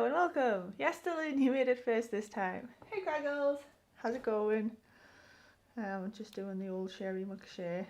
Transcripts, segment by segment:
Hello and welcome. Yes, Dylan, you made it first this time. Hey, Graggles. How's it going? Just doing the old Sherry McShare.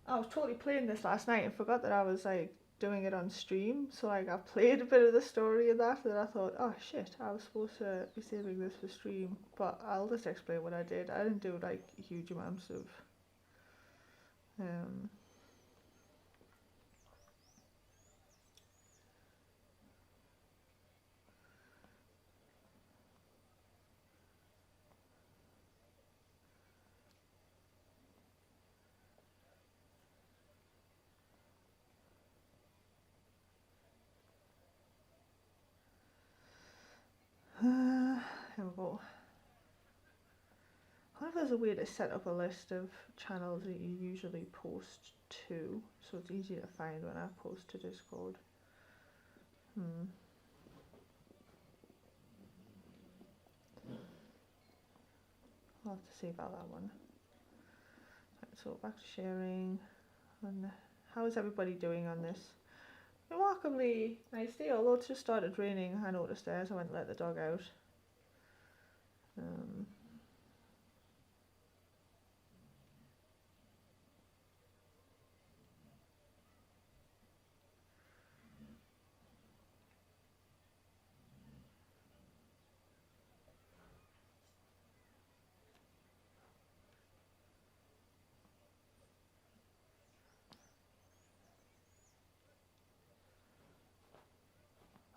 I was totally playing this last night and forgot that I was like doing it on stream. So like I played a bit of the story of that, and I thought, oh shit, I was supposed to be saving this for stream. But I'll just explain what I did. I didn't do like huge amounts of um here we go. I wonder if there's a way to set up a list of channels that you usually post to, so it's easier to find when I post to Discord. I'll have to see about that one. Right, so back to sharing. And how is everybody doing on this remarkably nice day? Although it's just started raining, I noticed there, so I went and let the dog out.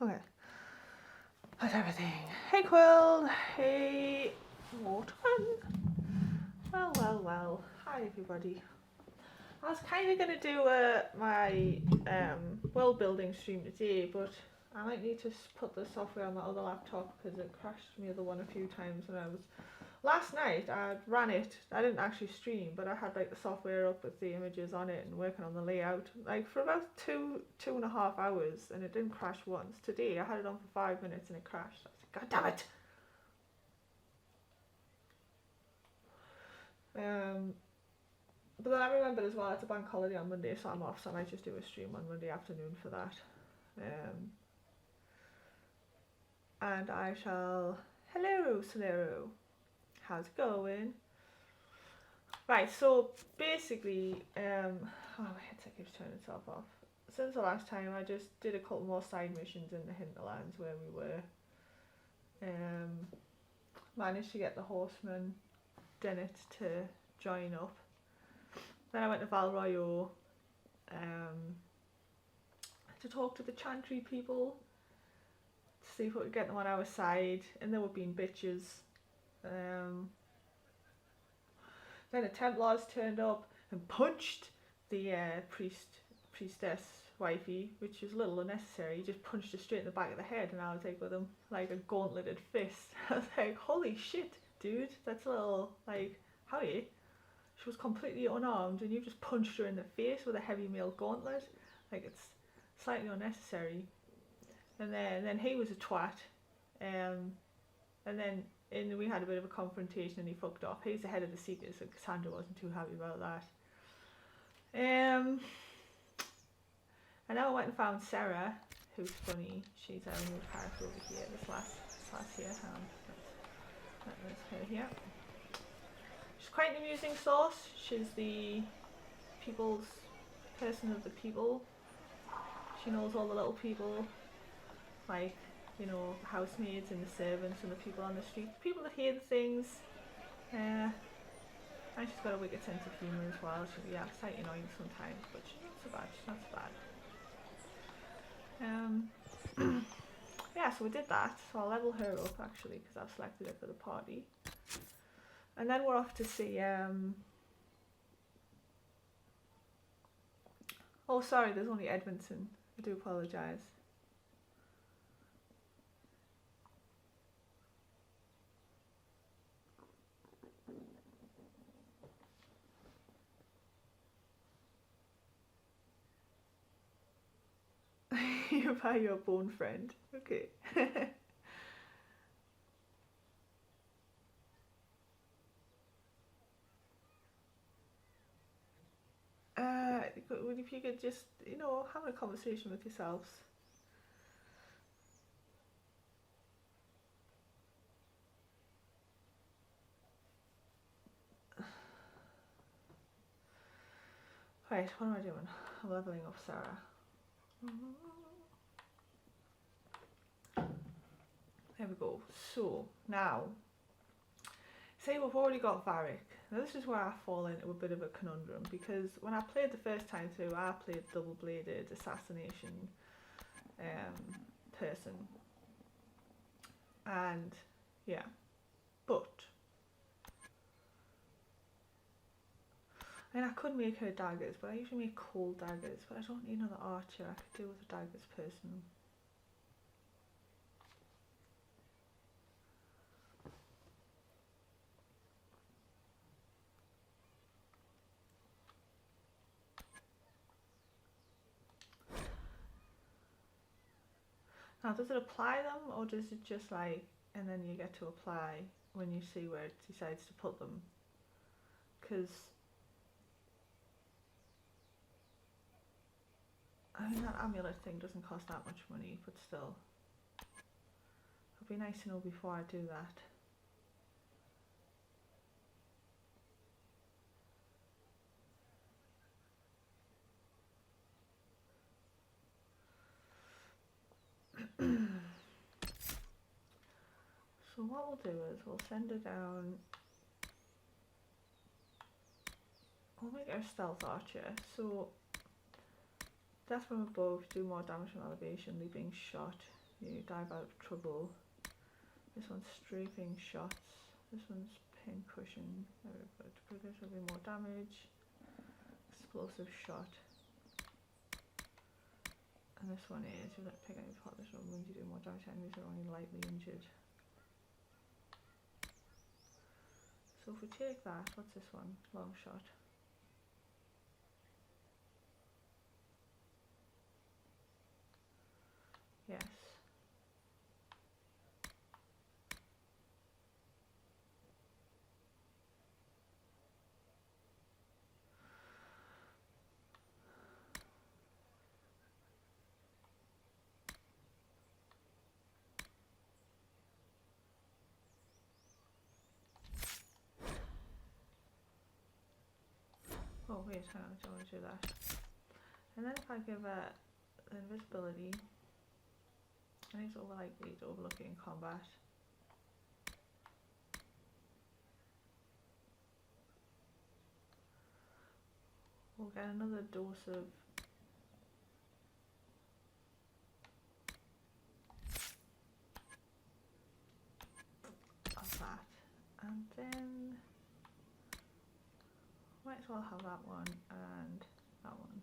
Okay. How's everything? Hey Quill! Hey Morton! Well. Hi everybody. I was kind of going to do my world building stream today, but I might need to put the software on my other laptop because it crashed me the one a few times when I was... Last night I ran it, I didn't actually stream, but I had like the software up with the images on it and working on the layout like for about two and a half hours, and it didn't crash once. Today I had it on for 5 minutes and it crashed. I was like, God damn it! But then I remembered as well it's a bank holiday on Monday, so I'm off, so I might just do a stream on Monday afternoon for that. And I shall... Hello, Solero. How's it going? Right, so basically, oh, my headset keeps turning itself off. Since the last time, I just did a couple more side missions in the hinterlands where we were. Managed to get the horseman Dennett to join up. Then I went to Val Royo to talk to the Chantry people, to see if we could get them on our side, and they were being bitches. Then the Templars turned up and punched the priestess wifey, which was a little unnecessary. He just punched her straight in the back of the head, and I was like with him like a gauntleted fist. I was like, holy shit, dude, that's a little like, howdy. She was completely unarmed and you just punched her in the face with a heavy mail gauntlet. Like, it's slightly unnecessary. And then he was a twat. And then we had a bit of a confrontation and he fucked off. He's the head of the Seekers, so Cassandra wasn't too happy about that. And now I went and found Sarah, who's funny. She's our new character over here, this last here. That's her here. She's quite an amusing sauce. She's the person of the people. She knows all the little people, like, you know, housemaids and the servants and the people on the street, people that hear the things. And she's got a wicked sense of humour as well. She'll be slightly annoying sometimes, but she's not so bad. Yeah, so we did that. So I'll level her up actually because I've selected her for the party. And then we're off to see, oh sorry, there's only Edmondson. I do apologise. You're by your bone friend. Okay. if you could just, you know, have a conversation with yourselves. Right, what am I doing? I'm leveling up Sarah. There we go. So, now, say we've already got Varric. Now this is where I fall into a bit of a conundrum, because when I played the first time through, I played double-bladed assassination person. And, yeah. But I mean, I could make her daggers, but I usually make cold daggers, but I don't need another archer. I could do with a daggers person. Now, does it apply them, or does it just like, and then you get to apply when you see where it decides to put them? Because I mean, that amulet thing doesn't cost that much money, but still. It'd be nice to know before I do that. So what we'll do is we'll send her down. We'll make her stealth archer. So death from above, do more damage from elevation, leaping shot, you dive out of trouble. This one's strafing shots. This one's pin cushion. This will be more damage. Explosive shot. And this one is, you let pick any part this one means you do more damage to enemies that are only lightly injured. So if we take that, what's this one? Long shot. Yes. Oh wait, hang on, I don't want to do that. And then if I give her invisibility, and he's likely to overlook it in combat. We'll get another dose of that, and then might as well have that one and that one.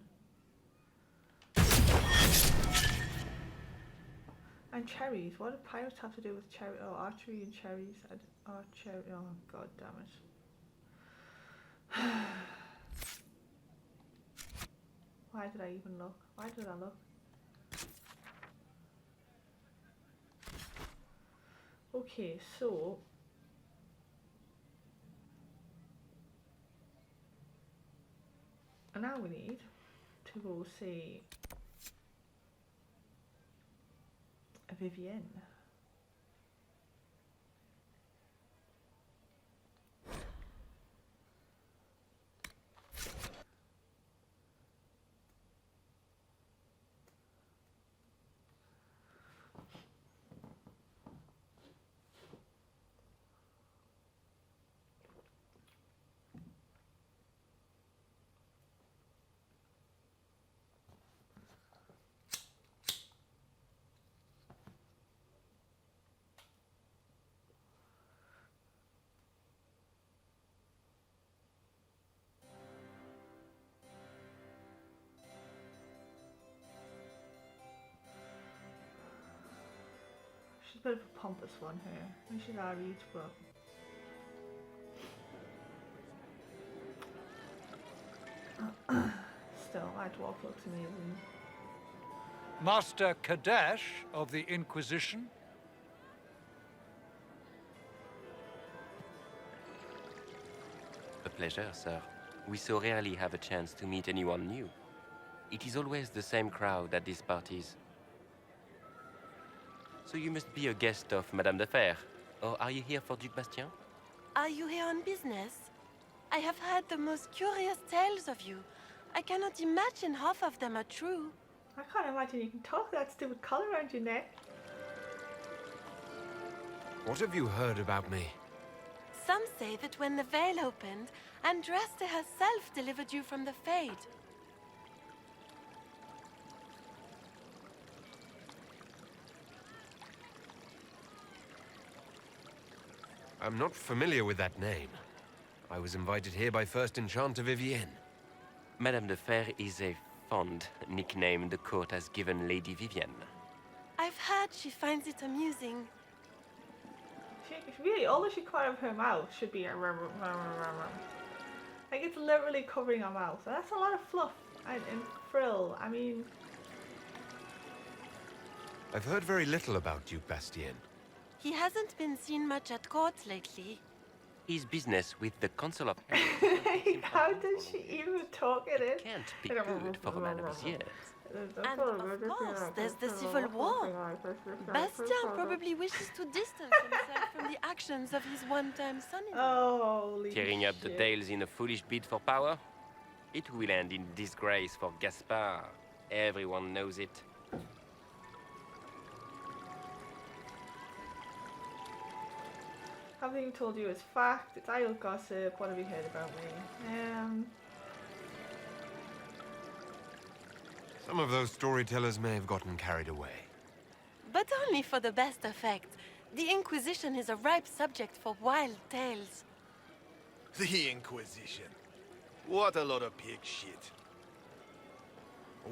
And cherries. What do pirates have to do with cherry? Oh, archery and cherries. Archery. Oh, god damn it. Why did I even look? Why did I look? Okay, so and now we need to go see Vivienne. She's a bit of a pompous one here. And she's our reach, but still, my dwarf looks amazing. Master Kadesh of the Inquisition? A pleasure, sir. We so rarely have a chance to meet anyone new. It is always the same crowd at these parties. So you must be a guest of Madame de Fer. Or are you here for Duc Bastien? Are you here on business? I have heard the most curious tales of you. I cannot imagine half of them are true. I can't imagine you can talk with that stupid collar around your neck. What have you heard about me? Some say that when the veil opened, Andraste herself delivered you from the Fade. I'm not familiar with that name. I was invited here by First Enchanter Vivienne. Madame de Fer is a fond nickname the court has given Lady Vivienne. I've heard she finds it amusing. Really, all that she come out of her mouth should be a like it's literally covering her mouth. And that's a lot of fluff and frill. I mean, I've heard very little about Duke Bastien. He hasn't been seen much at court lately. His business with the Council of how does she even talk in it? Can't be good for a man of his years. And of course, there's the Civil War. Bastien probably wishes to distance himself from the actions of his one-time son-in-law. Holy Tearing up the shit. tales in a foolish bid for power? It will end in disgrace for Gaspard. Everyone knows it. Everything told you is fact. It's idle gossip. What have you heard about me? Some of those storytellers may have gotten carried away. But only for the best effect. The Inquisition is a ripe subject for wild tales. The Inquisition. What a lot of pig shit.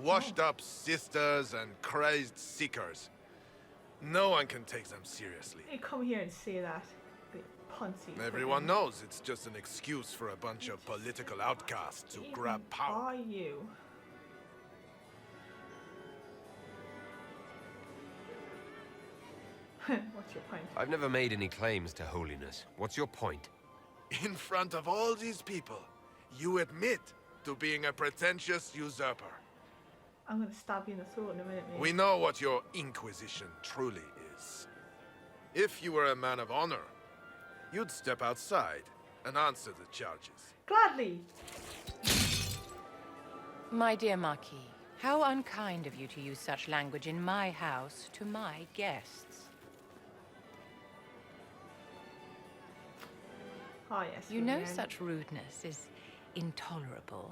Washed up sisters and crazed seekers. No one can take them seriously. You come here and say that. The punsy. Everyone knows it's just an excuse for a bunch of political outcasts to grab power. Are you? What's your point? I've never made any claims to holiness. What's your point? In front of all these people, you admit to being a pretentious usurper. I'm gonna stab you in the throat in a minute, mate. We know what your Inquisition truly is. If you were a man of honor, you'd step outside and answer the charges. Gladly. My dear Marquis, how unkind of you to use such language in my house to my guests. Oh yes. You know Vivienne. such rudeness is intolerable.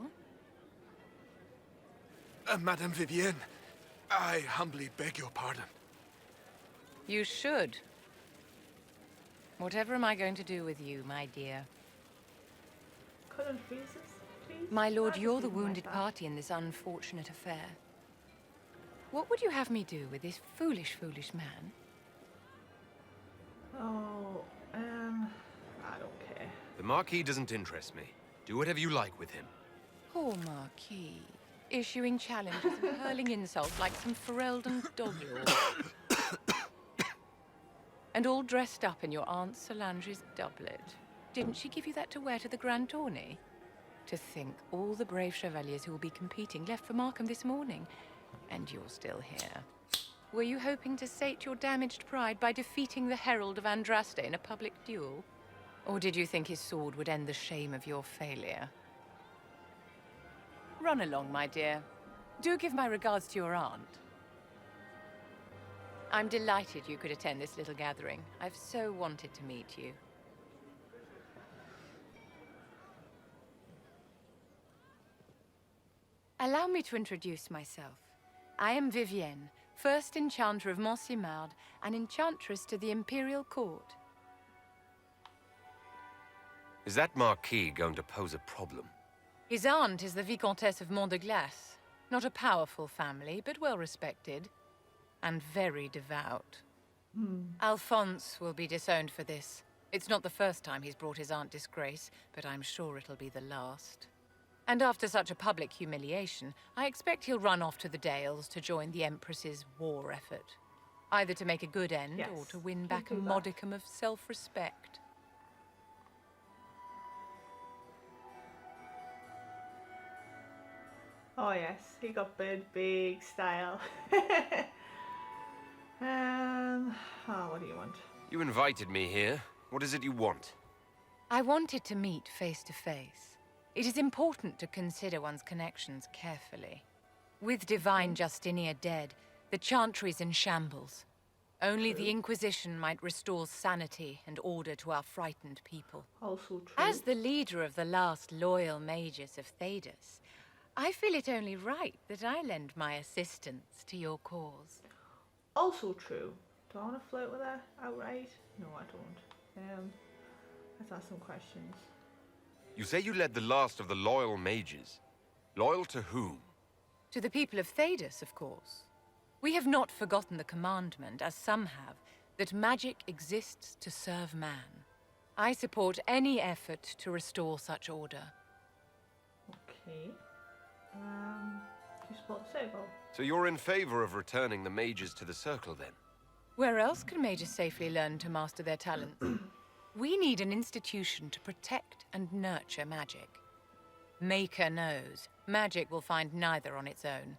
Madame Vivienne, I humbly beg your pardon. You should. Whatever am I going to do with you, my dear? Cut and freezes, please. My lord, I you're just the didn't wounded like that. party in this unfortunate affair. What would you have me do with this foolish, foolish man? Oh, I don't care. The Marquis doesn't interest me. Do whatever you like with him. Poor Marquis. Issuing challenges and hurling insults like some Ferelden dog-lord. And all dressed up in your Aunt Solange's doublet. Didn't she give you that to wear to the Grand Tourney? To think all the brave chevaliers who will be competing left for Markham this morning. And you're still here. Were you hoping to sate your damaged pride by defeating the Herald of Andraste in a public duel? Or did you think his sword would end the shame of your failure? Run along, my dear. Do give my regards to your aunt. I'm delighted you could attend this little gathering. I've so wanted to meet you. Allow me to introduce myself. I am Vivienne, first enchanter of Montsimard and enchantress to the Imperial Court. Is that Marquis going to pose a problem? His aunt is the Vicomtesse of Mont de Glace. Not a powerful family, but well respected. And very devout. Alphonse will be disowned for this. It's not the first time he's brought his aunt disgrace, but I'm sure it'll be the last. And after such a public humiliation, I expect he'll run off to the Dales to join the Empress's war effort. Either to make a good end, Yes, or to win he'll back a do that. modicum of self-respect. Oh yes, he got big style. What do you want? You invited me here. What is it you want? I wanted to meet face to face. It is important to consider one's connections carefully. With Divine Justinia dead, the Chantry's in shambles. Only the Inquisition might restore sanity and order to our frightened people. Also true. As the leader of the last loyal mages of Thedas, I feel it only right that I lend my assistance to your cause. Also true. Do I want to flirt with her outright? No, I don't. Let's ask some questions. You say you led the last of the loyal mages. Loyal to whom? To the people of Thedas, of course. We have not forgotten the commandment, as some have, that magic exists to serve man. I support any effort to restore such order. Okay. You support the Circle? So you're in favor of returning the mages to the Circle, then? Where else can mages safely learn to master their talents? We need an institution to protect and nurture magic. Maker knows, magic will find neither on its own.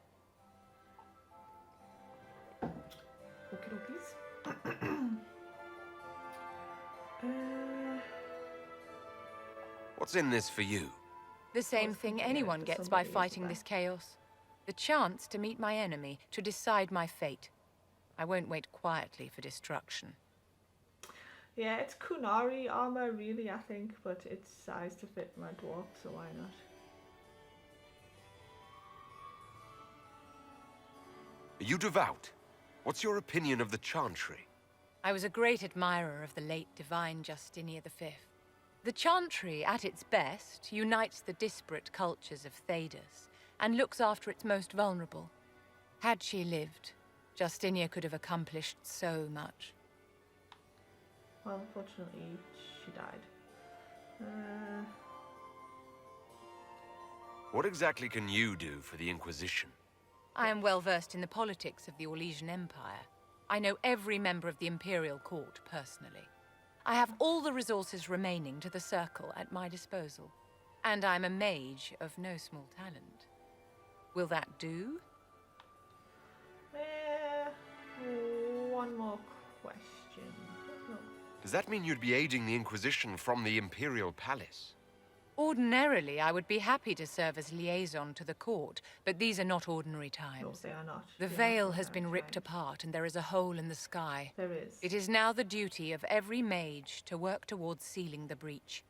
Okie What's in this for you? The same thing anyone gets by fighting this chaos. The chance to meet my enemy, to decide my fate. I won't wait quietly for destruction. Yeah, it's Kunari armor, really, I think, but it's sized to fit my dwarf, so why not? Are you devout? What's your opinion of the Chantry? I was a great admirer of the late Divine Justinia V. The Chantry, at its best, unites the disparate cultures of Thedas and looks after its most vulnerable. Had she lived, Justinia could have accomplished so much. Well, unfortunately, she died. What exactly can you do for the Inquisition? I am well versed in the politics of the Orlesian Empire. I know every member of the Imperial Court personally. I have all the resources remaining to the Circle at my disposal. And I'm a mage of no small talent. Will that do? One more question. No. Does that mean you'd be aiding the Inquisition from the Imperial Palace? Ordinarily, I would be happy to serve as liaison to the court, but these are not ordinary times. No, they are not. The veil has been ripped apart, and there is a hole in the sky. There is. It is now the duty of every mage to work towards sealing the breach.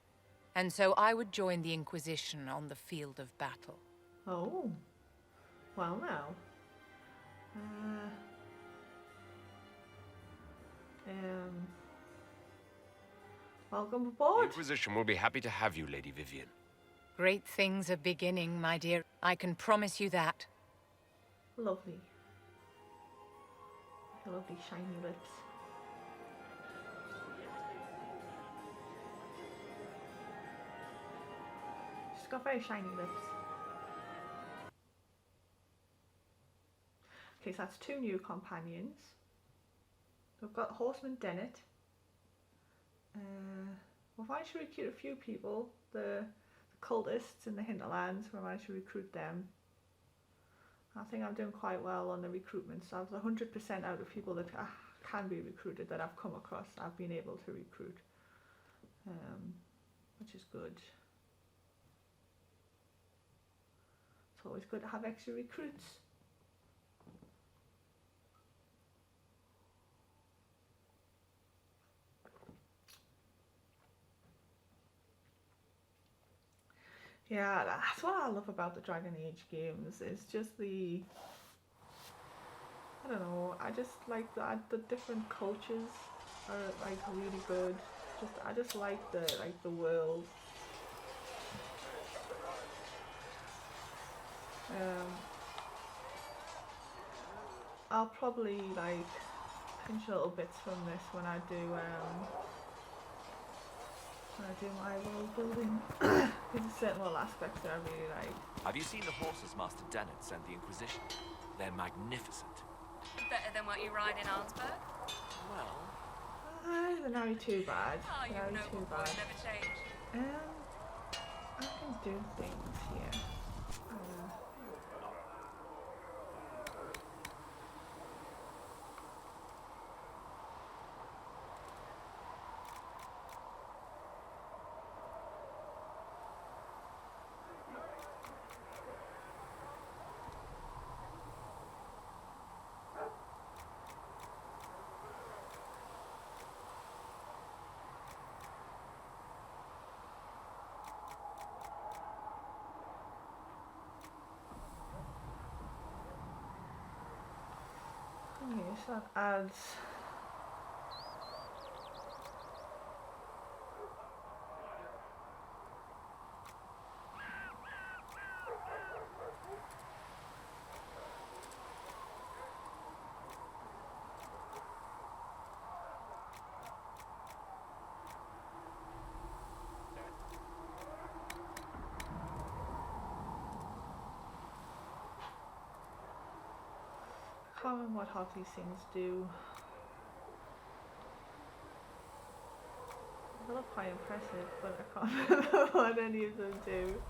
And so I would join the Inquisition on the field of battle. Oh. Well, now. Welcome The aboard. Inquisition will be happy to have you, Lady Vivian. Great things are beginning, my dear. I can promise you that. Lovely. Your lovely shiny lips. She's got very shiny lips. Okay, so that's 2 new companions. We've got Horseman Dennett. We've managed to recruit a few people. The cultists in the hinterlands, we managed to recruit them. I think I'm doing quite well on the recruitment, so I was 100% out of people that can be recruited that I've come across. I've been able to recruit, which is good. It's always good to have extra recruits. Yeah, that's what I love about the Dragon Age games. It's just the, I don't know, I just like the different cultures are like really good. I just like the world. I'll probably like pinch little bits from this when I do my world building. There's certain little aspects that I really like. Have you seen the horses Master Dennett sent the Inquisition? They're magnificent. Better than what you ride in Arnsberg? Well, They're not too bad. Oh, you They're know not too what bad. will never change. I can do things here. so that adds. I can't remember what half these things do. They look quite impressive, but I can't remember what any of them do.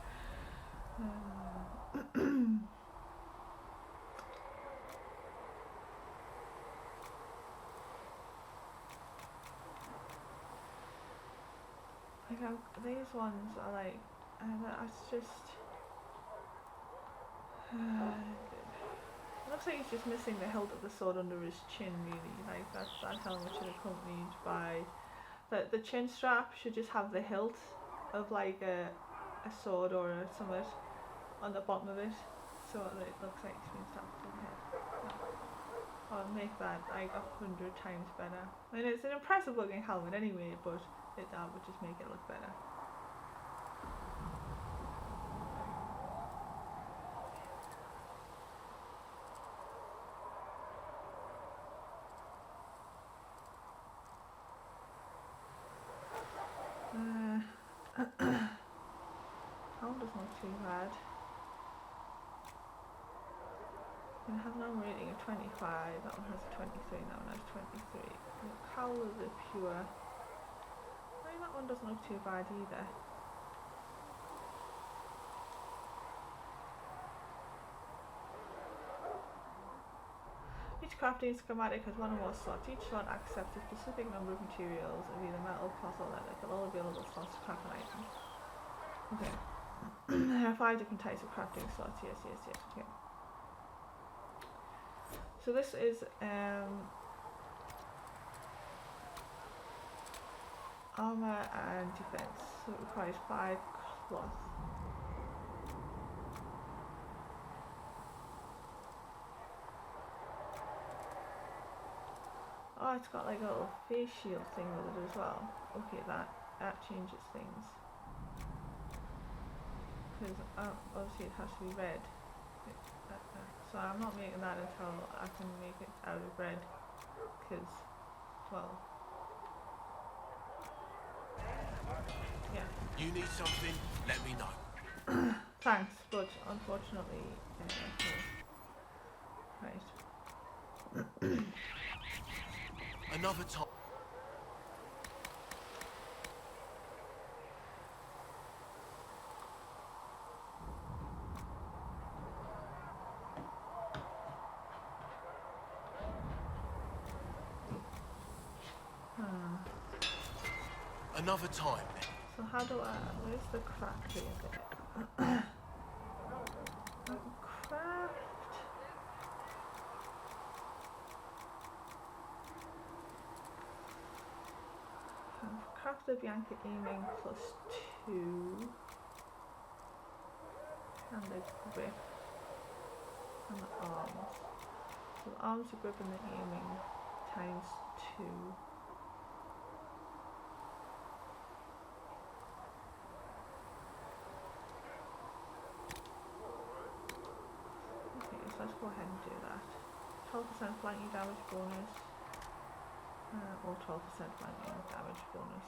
These ones are like, it's just. It looks like he's just missing the hilt of the sword under his chin, really. Like that helmet should accompanied by the chin strap should just have the hilt of like a sword or something on the bottom of it, so it looks like it's been stabbed to the head. I'll make that like 100 times better. I mean, it's an impressive looking helmet anyway, but that would just make it look better. Helm doesn't look too bad. I have an armor rating of 25, that one has a 23, that one has 23. The cowl is a pure. I mean, that one doesn't look too bad either. Each crafting schematic has one or more slots. Each slot accepts a specific number of materials of either metal, cloth or leather, but all available slots to craft an item. Okay. There are 5 different types of crafting slots. Yes. Okay. So this is armor and defense. So it requires 5 cloth. Oh, it's got like a little face shield thing with it as well. Okay, that changes things. Because obviously it has to be red. So I'm not making that until I can make it out of red. Because, well, yeah. You need something? Let me know. Thanks, but unfortunately, no. Right. Another time. Another time. So how do where's the crafting bit? Craft. Craft the Bianca aiming +2. And the grip. And the arms. So the arms, the grip and the aiming ×2. Let's go ahead and do that. 12% flanking damage bonus, or 12% flanking damage bonus.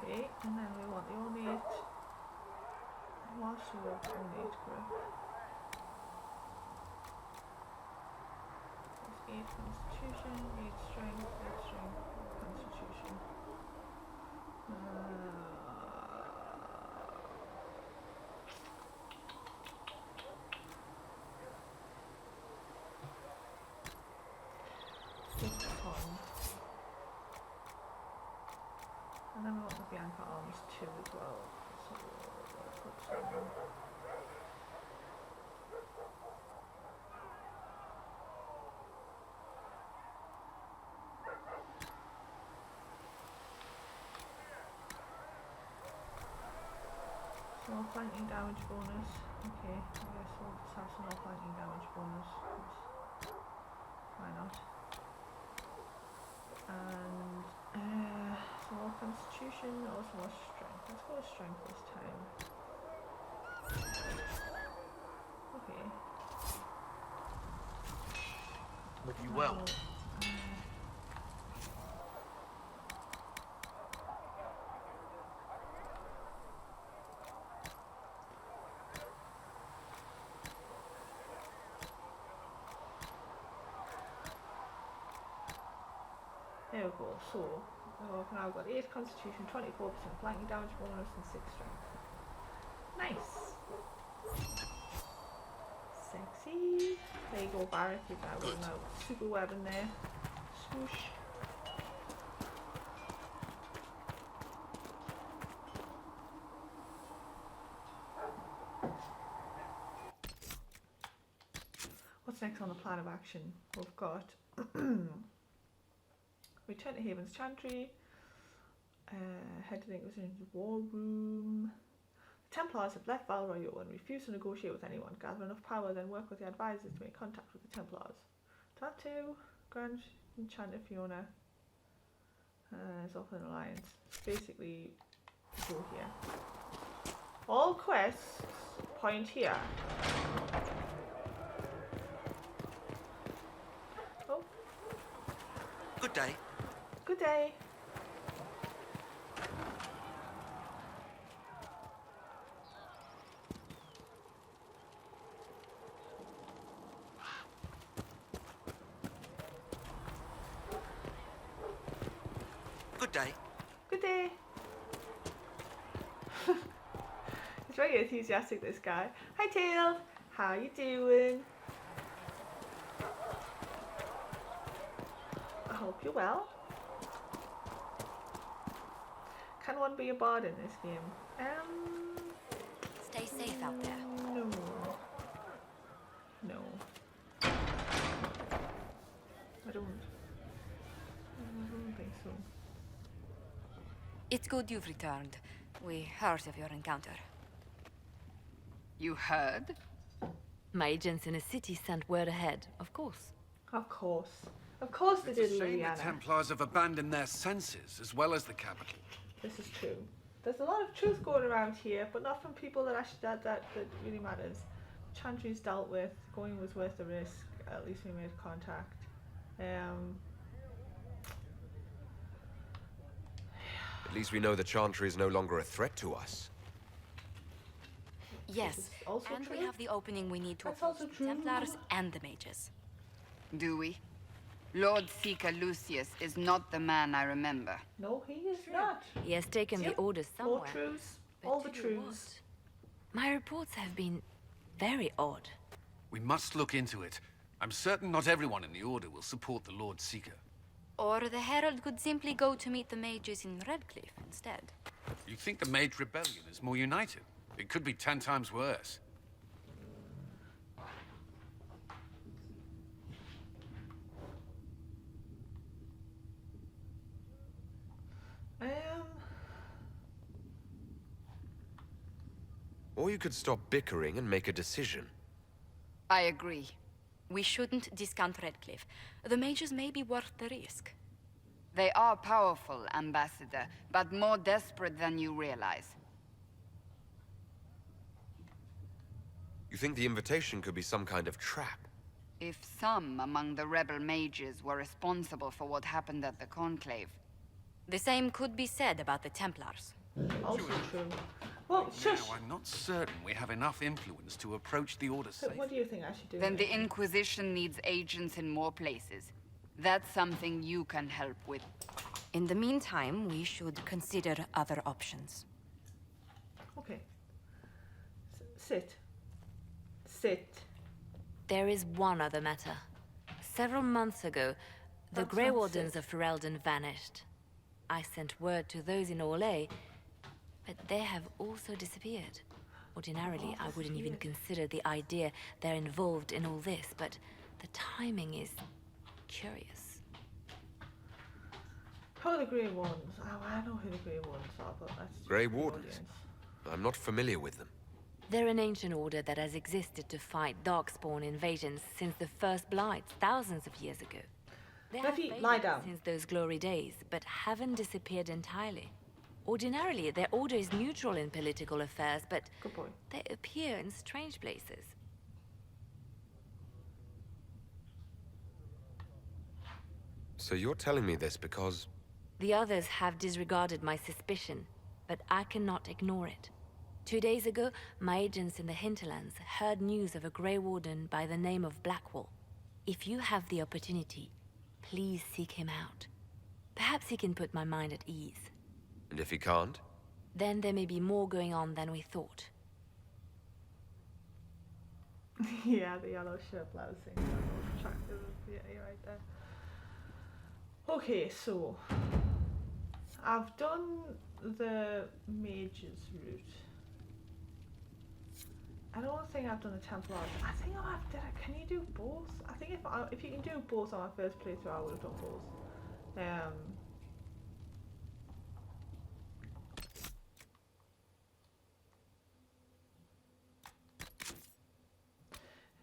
Okay, and then we want the ornate sword, ornate grip. That's 8 constitution, 8 strength, 8 strength, constitution. And then we want the Bianca arms too as well. So we'll put some Small flanking damage bonus. Okay, I guess we'll just have small flanking damage bonus. Why not? And small constitution or small strength. Let's go with strength this time. Okay. With you well. There we go. So I've now got 8 constitution, 24% flanking damage bonus, and 6 strength. Nice. Sexy. There you go, Barrett. You've now got no super weapon there. Swoosh. What's next on the plan of action? We've got return to Haven's Chantry, head to the Inquisition's war room. The Templars have left Val Royeaux and refused to negotiate with anyone. Gather enough power, then work with the advisors to make contact with the Templars. Tattoo, Grand Enchanter Fiona is off an alliance. Basically, go here. All quests point here. Oh. Good day. Good day. Good day. Good day. He's very enthusiastic, this guy. Hi, Tail. How you doing? I hope you're well. Can one be a bard in this game? Stay safe out there. No. No. I don't think so. It's good you've returned. We heard of your encounter. You heard? My agents in the city sent word ahead, of course. Of course. Of course they did, It's a shame the Liliana. Templars have abandoned their senses, as well as the capital. This is true. There's a lot of truth going around here, but not from people that actually that really matters. Chantry's dealt with. Going was worth the risk. At least we made contact. At least we know the Chantry is no longer a threat to us. Yes, also and true? we have the opening we need to That's approach also the true. Templars and the mages. Do we? Lord Seeker Lucius is not the man I remember. No, he is not. He has taken the Yep. orders More somewhere. truths. But All the to truths. My reports have been very odd. We must look into it. I'm certain not everyone in the Order will support the Lord Seeker. Or the Herald could simply go to meet the mages in Redcliffe instead. You think the Mage Rebellion is more united? It could be 10 times worse. Or you could stop bickering and make a decision. I agree. We shouldn't discount Redcliffe. The mages may be worth the risk. They are powerful, Ambassador, but more desperate than you realize. You think the invitation could be some kind of trap? If some among the rebel mages were responsible for what happened at the Conclave. The same could be said about the Templars. Also true. Well, shush. Now, I'm not certain we have enough influence to approach the Order So safely. what do you think I should do? Then the Inquisition needs agents in more places. That's something you can help with. In the meantime, we should consider other options. Okay. Sit. Sit. There is one other matter. Several months ago, the That's Grey not Wardens safe. of Ferelden vanished. I sent word to those in Orlais, but they have also disappeared. Ordinarily, I wouldn't even consider the idea they're involved in all this, but the timing is curious. Who are the Grey Ones? Oh, I know who the Grey Ones are, but that's Grey just the Wardens? audience. I'm not familiar with them. They're an ancient order that has existed to fight Darkspawn invasions since the first Blights, thousands of years ago. They have Buffy, faded lie down. since those glory days, but haven't disappeared entirely. Ordinarily, their order is neutral in political affairs, but Good boy. they appear in strange places. So you're telling me this because... The others have disregarded my suspicion, but I cannot ignore it. 2 days ago, my agents in the hinterlands heard news of a Grey Warden by the name of Blackwall. If you have the opportunity, please seek him out. Perhaps he can put my mind at ease. And if he can't? Then there may be more going on than we thought. Yeah, the yellow shirt blouse thing. Attractive. Yeah, you're right there. Okay, so I've done the mage's route. I don't think I've done the Templars. I think I have did it. Can you do both? I think if you can do both on my first playthrough, I would have done both.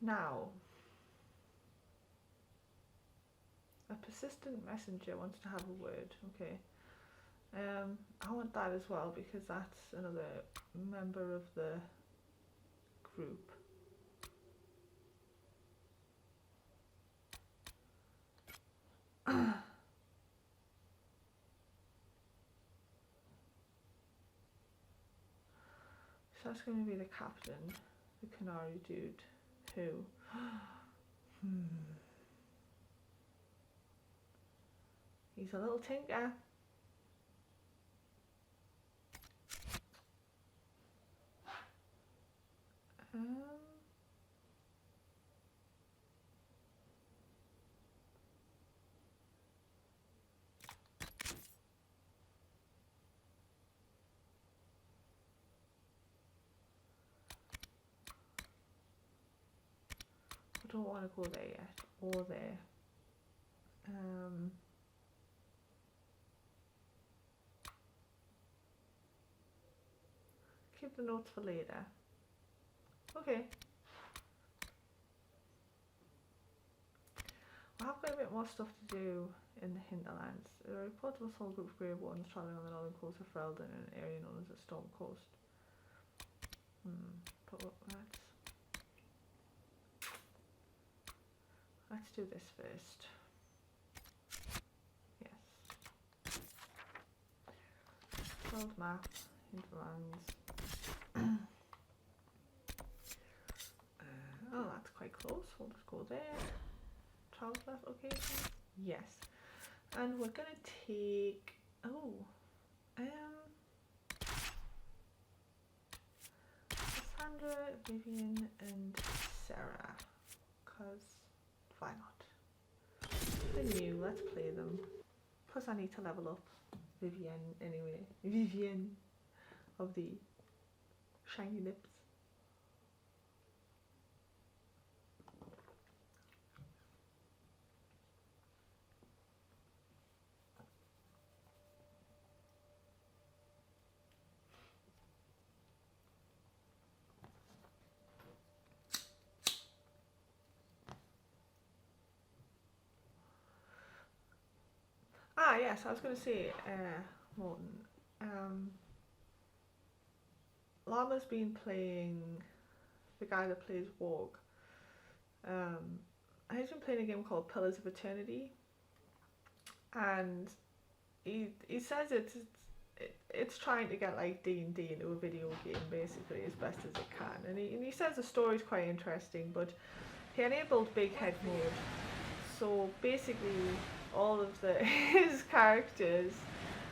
Now, a persistent messenger wants to have a word. Okay. I want that as well because that's another member of the group. So that's going to be the captain, the Canary dude, who... He's a little tinker. I don't want to go there yet, or there. Keep the notes for later. Okay. I have got a bit more stuff to do in the hinterlands. A report of a small group of Grey Wardens travelling on the northern coast of Ferelden in an area known as the Storm Coast. But let's do this first. Yes. World map, hinterlands. Oh, that's quite close. We'll just go there. Travel left location. Yes. And we're gonna take Cassandra, Vivian and Sarah. Cause why not? They're new, let's play them. Plus I need to level up Vivian anyway. Vivian of the shiny lips. Ah, yes, I was going to say, Morton, Llama's been playing, the guy that plays Warg, he's been playing a game called Pillars of Eternity, and he says it's trying to get like D&D into a video game basically as best as it can, and he says the story's quite interesting, but he enabled Big Head mode, so basically all of his characters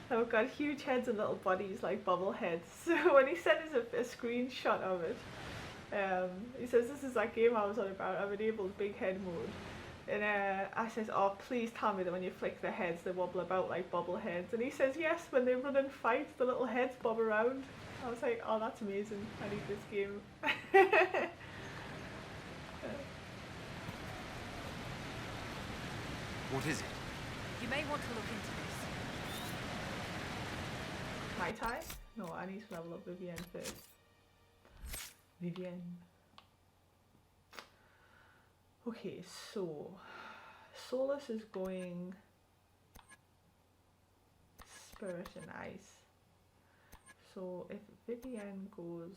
have got huge heads and little bodies like bobbleheads. So when he sent us a screenshot of it, he says, this is that game I was on about, I've enabled big head mode. And I says, oh, please tell me that when you flick the heads they wobble about like bobbleheads. And he says, yes, when they run and fight the little heads bob around. I was like, oh, that's amazing, I need this game. What is it? You may want to look into this. My time? No, I need to level up Vivienne first. Vivienne. Okay, so Solus is going Spirit and Ice. So if Vivienne goes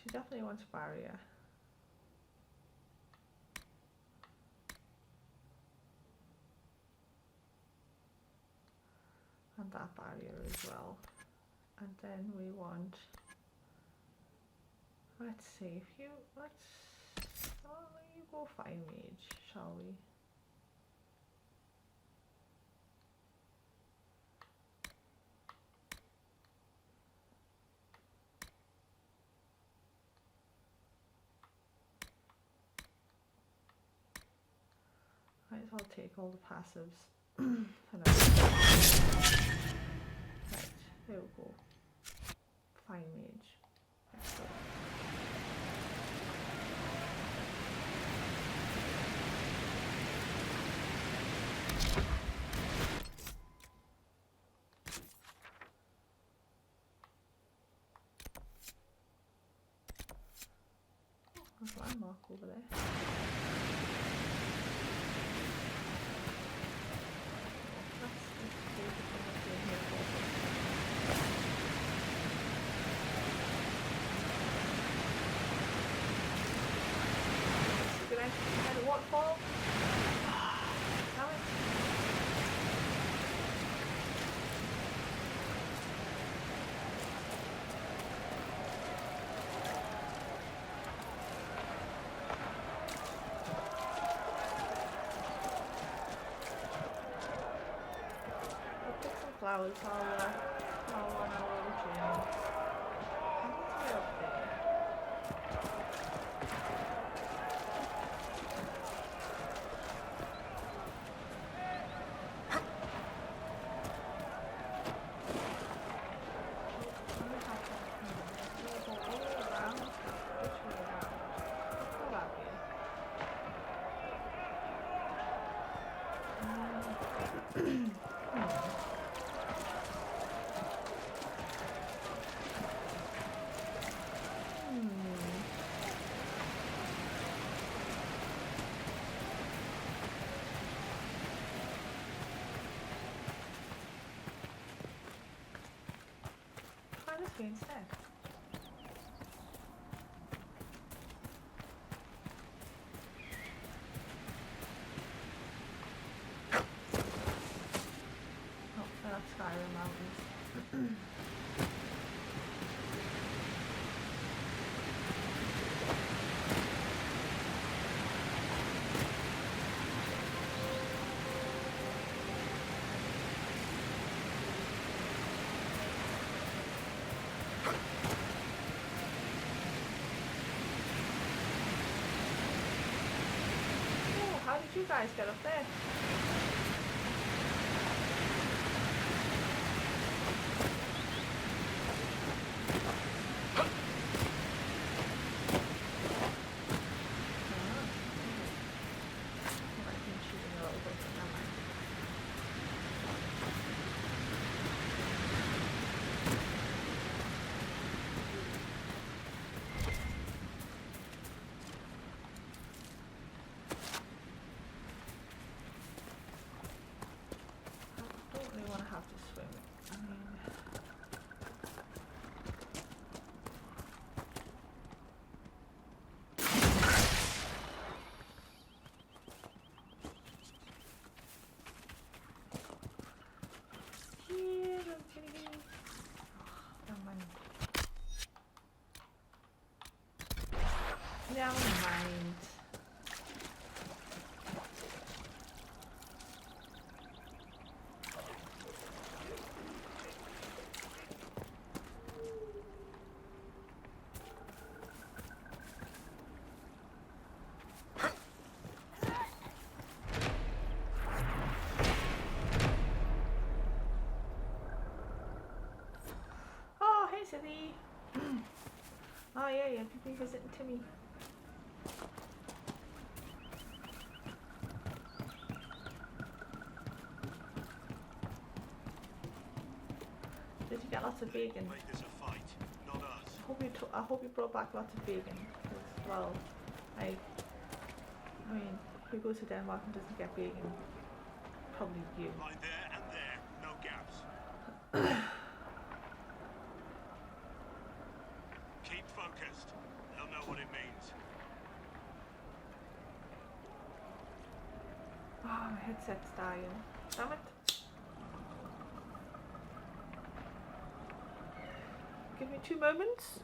She definitely wants barrier. And that barrier as well. And then we want, let's see, if you, let you go Fire Mage, shall we? Might as well take all the passives for now. Right, there we go. Fire Mage. Let's go. There's a landmark over there. Waterfall. Damn it. I'll pick some flowers. I'll run our little journey. I need to get up there. Try this way instead. Oh, that's Skyrim Mountains. How did you guys get up there? Never mind. yeah, you've been visiting Timmy. Did you get lots of bacon? Make this a fight, not us. I hope you brought back lots of bacon as well. I mean, who goes to Denmark and doesn't get bacon? Probably you. Line there and there, no gaps. Keep focused. They'll know what it means. Oh, my headset's dying. Damn it. Give me 2 moments.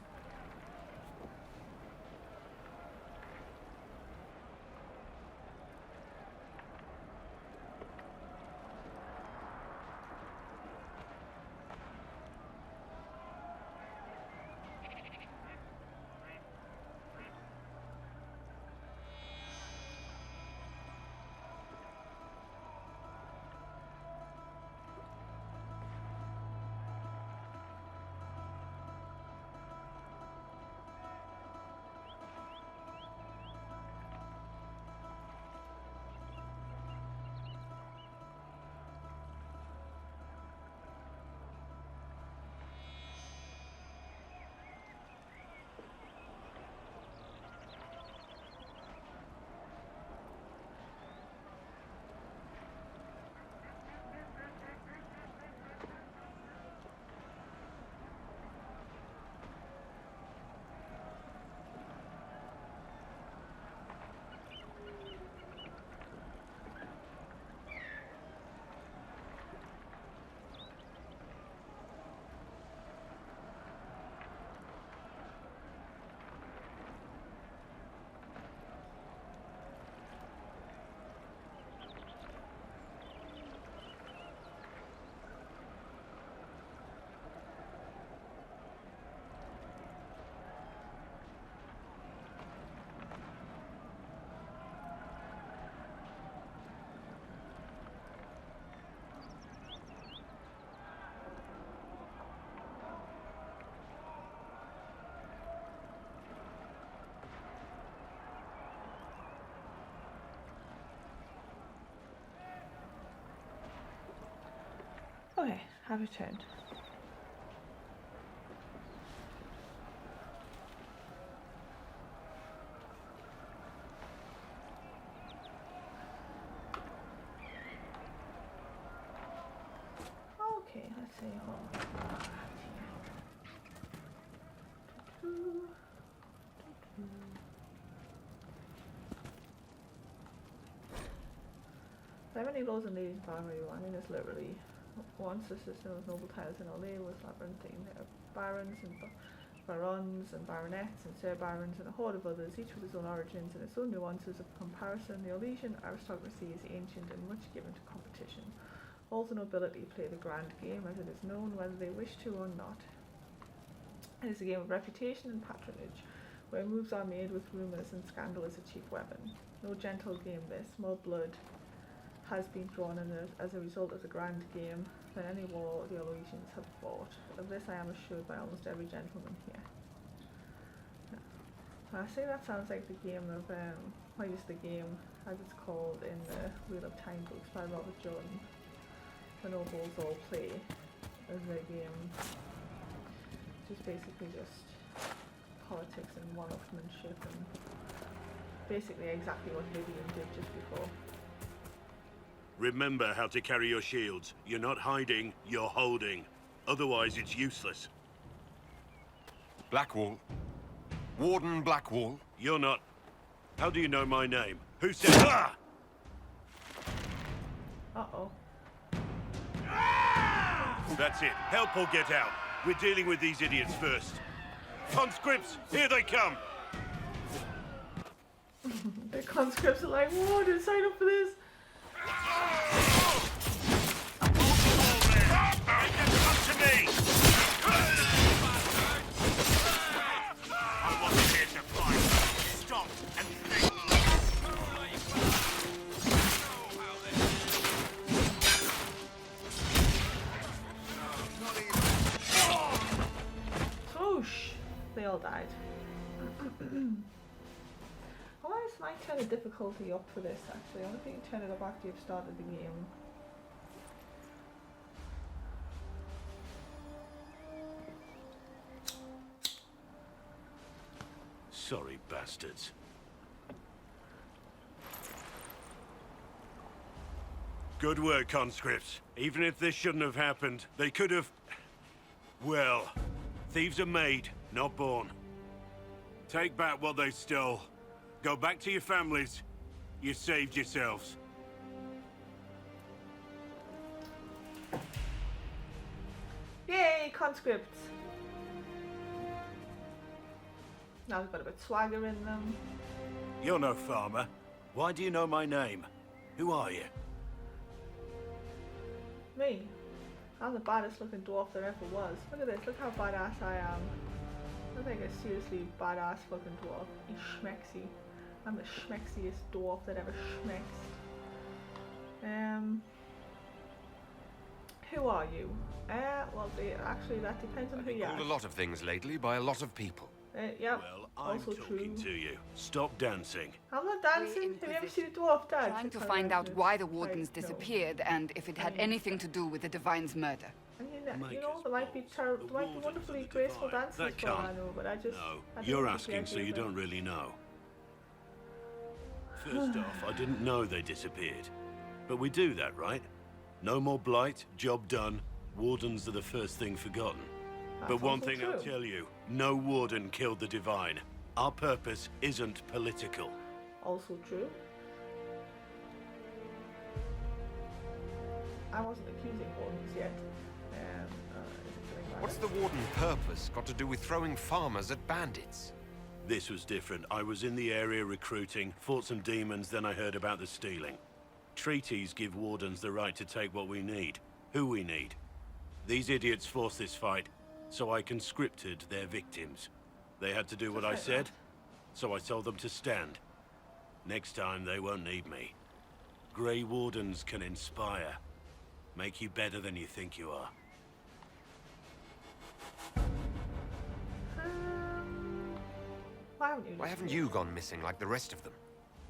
Okay, have returned. Okay, let's see. There are many laws and ladies in Barrow. I mean, it's literally once the system of noble titles in LA was labyrinthine. There are barons and barons and baronets and sir barons and a horde of others, each with its own origins and its own nuances of comparison. The Orlesian aristocracy is ancient and much given to competition. All the nobility play the grand game, as it is known whether they wish to or not. It is a game of reputation and patronage, where moves are made with rumours and scandal is a cheap weapon. No gentle game this. More blood has been drawn in as a result of the grand game than any war the Orlesians have fought. Of this I am assured by almost every gentleman here. Yeah. I say that sounds like the game of, what is the game, as it's called in the Wheel of Time books by Robert Jordan. The nobles all play as their game, which is basically just politics and one-upmanship and basically exactly what Vivian did just before. Remember how to carry your shields. You're not hiding, you're holding. Otherwise, it's useless. Blackwall. Warden Blackwall. You're not. How do you know my name? Who said ah? Uh-oh. That's it. Help or get out. We're dealing with these idiots first. Conscripts, here they come! The conscripts are like, whoa, didn't sign up for this. They all died. Why is my turn of difficulty up for this actually? I wonder if you can turn it up after you've started the game. Sorry, bastards. Good work, conscripts. Even if this shouldn't have happened, they could have... Well, thieves are made, not born. Take back what they stole. Go back to your families. You saved yourselves. Yay, conscripts! Now they've got a bit of swagger in them. You're no farmer. Why do you know my name? Who are you? Me? I'm the baddest looking dwarf there ever was. Look at this, look how badass I am. I think a seriously badass fucking dwarf. He's schmexy. I'm the schmexiest dwarf that ever schmexed. Who are you? Well, actually that depends on who you Called are. a lot of things lately by a lot of people. Yeah, Well, I'm also talking true. to you. Stop dancing. I'm not dancing. Have you ever seen a dwarf dance? Trying to find out why the wardens disappeared and if it had anything to do with the Divine's murder. I mean, you know, there might be wonderfully graceful dances That for all I can't. know, but I just... No, I don't you're think asking so the you idea don't really know. First off, I didn't know they disappeared. But we do that, right? No more blight, job done. Wardens are the first thing forgotten. But one thing I'll tell you, no warden killed the Divine. Our purpose isn't political. Also true. I wasn't accusing wardens yet. What's the warden's purpose got to do with throwing farmers at bandits? This was different. I was in the area recruiting, fought some demons, then I heard about the stealing. Treaties give wardens the right to take what we need, who we need. These idiots forced this fight, so I conscripted their victims. They had to do what I said, so I told them to stand. Next time, they won't need me. Grey Wardens can inspire. Make you better than you think you are. Why haven't you gone missing like the rest of them?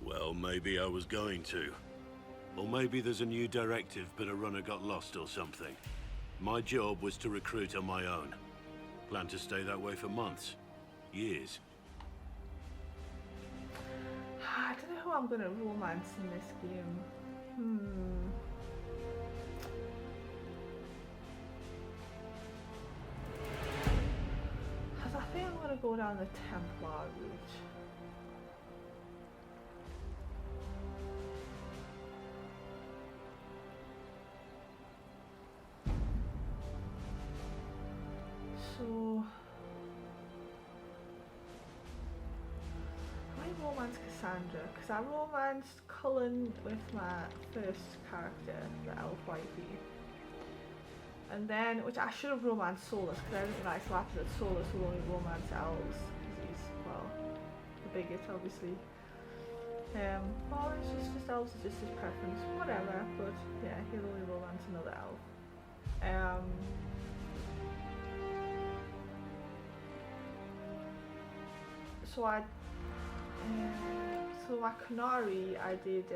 Well, maybe I was going to. Or maybe there's a new directive, but a runner got lost or something. My job was to recruit on my own. Plan to stay that way for months. Years. I don't know who I'm going to romance in this game. I think I'm going to go down the Templar route. So... I romance Cassandra, because I romanced Cullen with my first character, the elf wifey. And then, which I should have romanced Solus, because I didn't realise till after that Solus will only romance elves, because he's, well, the biggest, obviously. Well, it's just elves is just his preference, whatever, but yeah, he'll only romance another elf. So so my Canary, I did,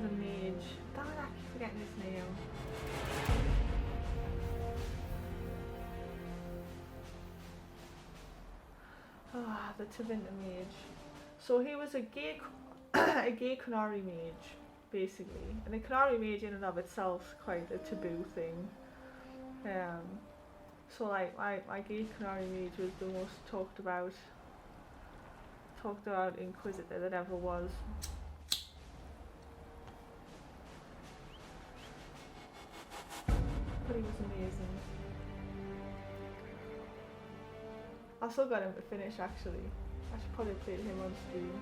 the mage. Damn it, I keep forgetting his name. Ah, the Tevinter mage. So he was a gay, a gay Canary mage, basically. And the Canary mage in and of itself is quite a taboo thing. So like my gay Canary mage was the most talked about Inquisitor that ever was. But he was amazing. I still got him to finish actually. I should probably play him on stream.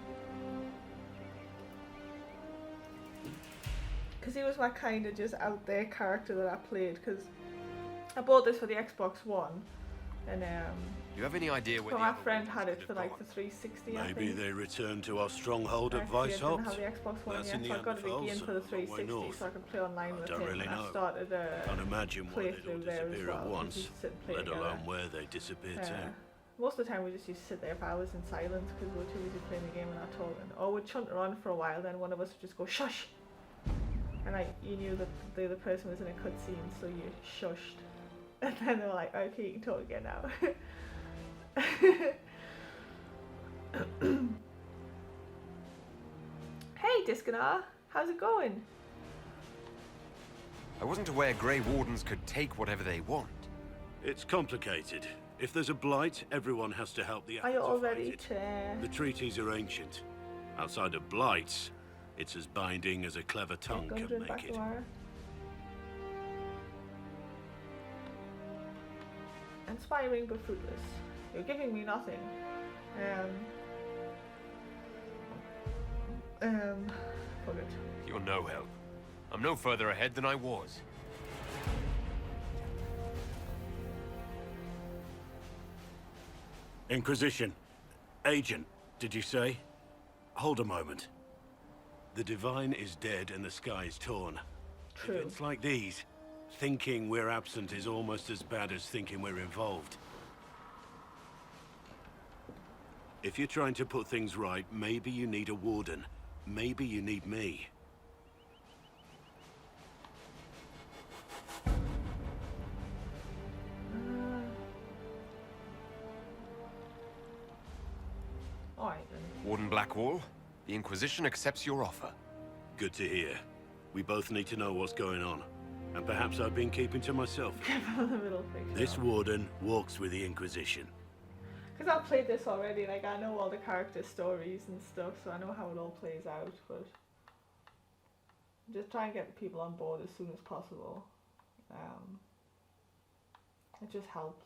Because he was my kind of just out there character that I played, because I bought this for the Xbox One. And you have any idea where so the my other friend ones had it could for have like gone? the 360. I Maybe think. they returned to our stronghold at Actually, I didn't Weishaupt. have the Xbox One That's yet, in the so I got a big in for the Underfalls, a long way 360 north. so I could play online with don't him. really and know. I started a Can't imagine why they'd all playthrough there as disappear well. at We once, used to sit and play let together. alone where they disappeared to. Most of the time we just used to sit there for hours in silence because we were too busy playing the game and not talking. Or we'd chunt around for a while, then one of us would just go shush. And you knew that the other person was in a cutscene, so you shushed. And then they were like, okay, you can talk again now. Hey, Discanar, how's it going? I wasn't aware Grey Wardens could take whatever they want. It's complicated. If there's a blight, everyone has to help the Are you other all to fight ready it. to... The treaties are ancient. Outside of blights, it's as binding as a clever tongue can make it. Inspiring but fruitless. You're giving me nothing. Fuck it. You're no help. I'm no further ahead than I was. Inquisition. Agent, did you say? Hold a moment. The Divine is dead and the sky is torn. True. Events like these, thinking we're absent is almost as bad as thinking we're involved. If you're trying to put things right, maybe you need a warden. Maybe you need me. Alright then. Warden Blackwall, the Inquisition accepts your offer. Good to hear. We both need to know what's going on. And perhaps I've been keeping to myself. The middle picture. This warden walks with the Inquisition. Because I've played this already, like I know all the character stories and stuff, so I know how it all plays out, but just try and get the people on board as soon as possible. It just helps.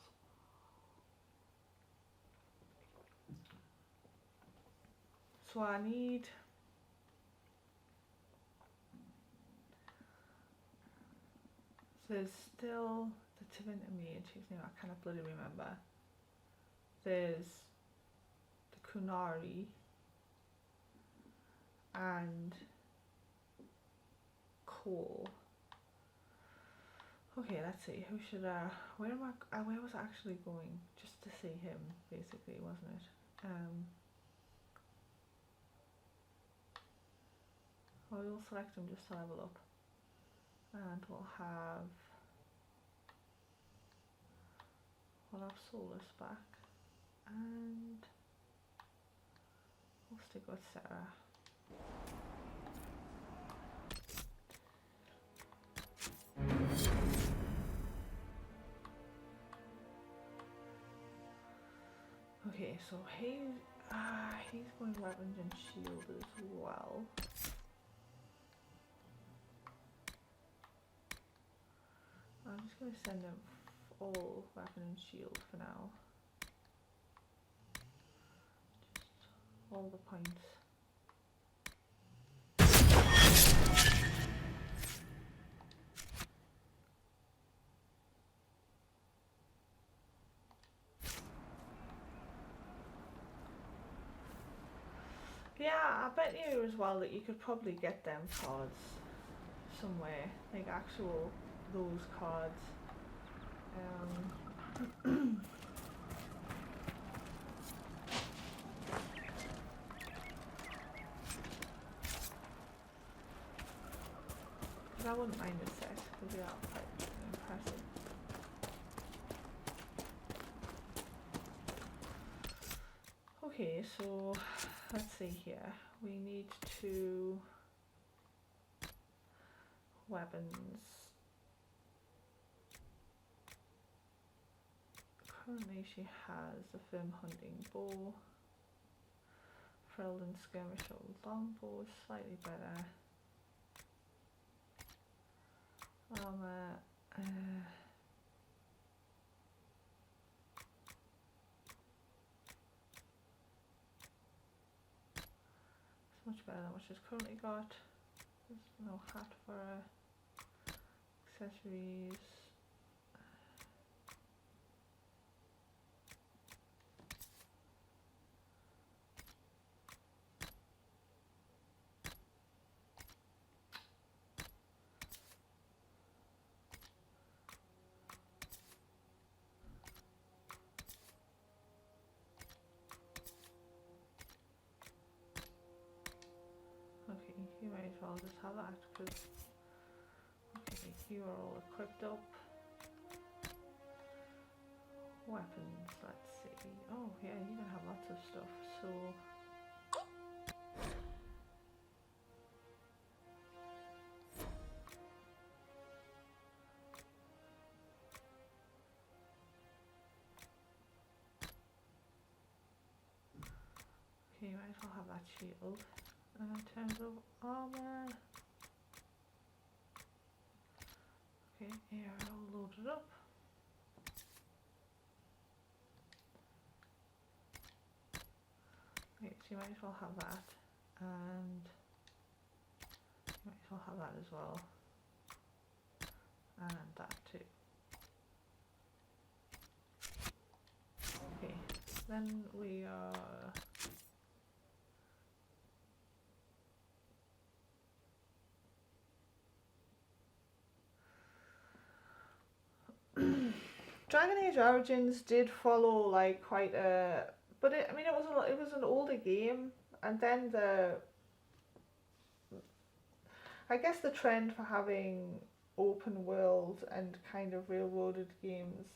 So I need there's still the Tivinta Mage, whose name I cannot bloody remember. There's the Kunari and Cole. Okay, let's see. Who should where was I actually going? Just to see him, basically, wasn't it? We'll select him just to level up, and we'll have Solus back, and we'll stick with Sarah. Okay, so he's going weapons and shield as well. I'm just going to send him all weapon and shield for now. Just all the points. Yeah, I bet you as well that you could probably get them cards somewhere, like actual those cards. But I wouldn't mind this set because they are quite impressive. Okay, so let's see here. We need two weapons. Currently she has a firm hunting bow. Frilled and skirmisher longbow is slightly better. Armor, it's much better than what she's currently got. There's no hat for her. Accessories. I'll just have that because okay, you are all equipped up. Weapons, let's see. Oh yeah, you can have lots of stuff. So okay, you might as well have that shield. In terms of armor, okay, here all loaded up. Okay, so you might as well have that, and you might as well have that as well, and that too. Okay, then we are Dragon Age Origins did follow like quite a, but I mean it was an older game, and then I guess the trend for having open world and kind of railroaded games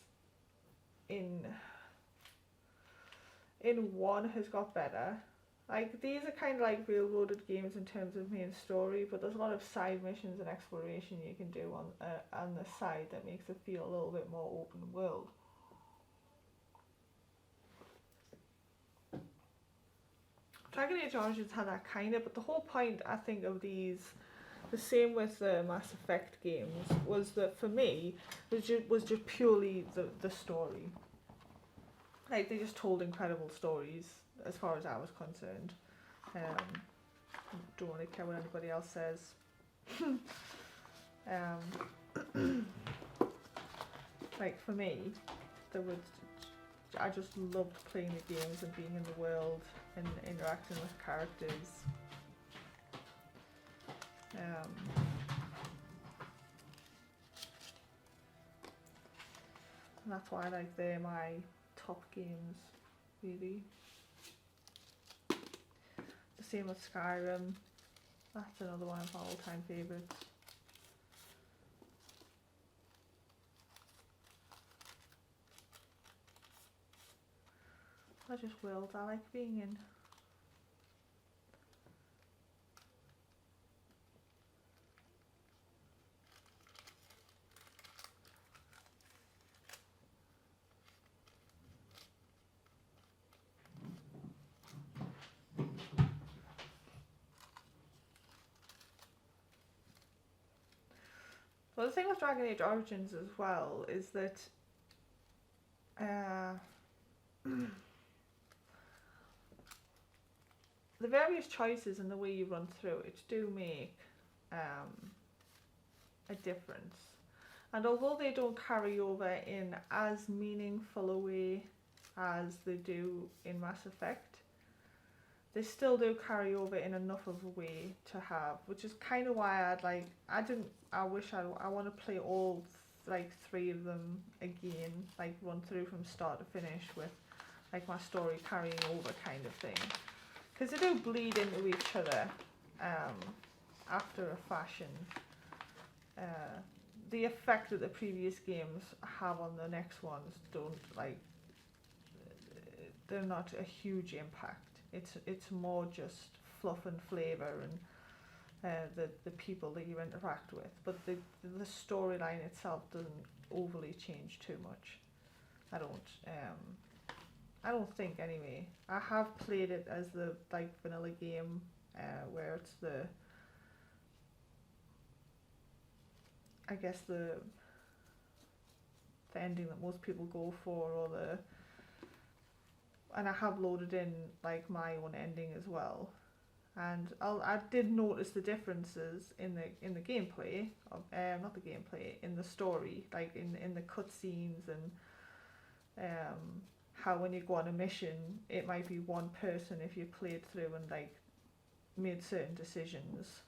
in one has got better. Like these are kind of like railroaded games in terms of main story, but there's a lot of side missions and exploration you can do on the side that makes it feel a little bit more open world. Dragon Age Origins had that kind of, but the whole point I think of these, the same with the Mass Effect games, was that for me was just purely the story. Like they just told incredible stories as far as I was concerned. Don't really care what anybody else says. Like for me, I just loved playing the games and being in the world and interacting with characters. And that's why they're my top games, really. The same with Skyrim. That's another one of my all-time favourites. I just worlds I like being in. Well, the thing with Dragon Age Origins as well is that the various choices and the way you run through it do make a difference. And although they don't carry over in as meaningful a way as they do in Mass Effect, they still do carry over in enough of a way to have, which is kind of why I want to play all like 3 of them again, like run through from start to finish with like my story carrying over kind of thing, because they do bleed into each other after a fashion. The effect that the previous games have on the next ones they're not a huge impact. It's more just fluff and flavour and the people that you interact with, but the storyline itself doesn't overly change too much. I don't think anyway. I have played it as the like vanilla game where it's the ending that most people go for, and I have loaded in like my own ending as well, and I did notice the differences in the gameplay of not the gameplay, in the story, like in the cutscenes, and how when you go on a mission it might be one person if you played through and like made certain decisions,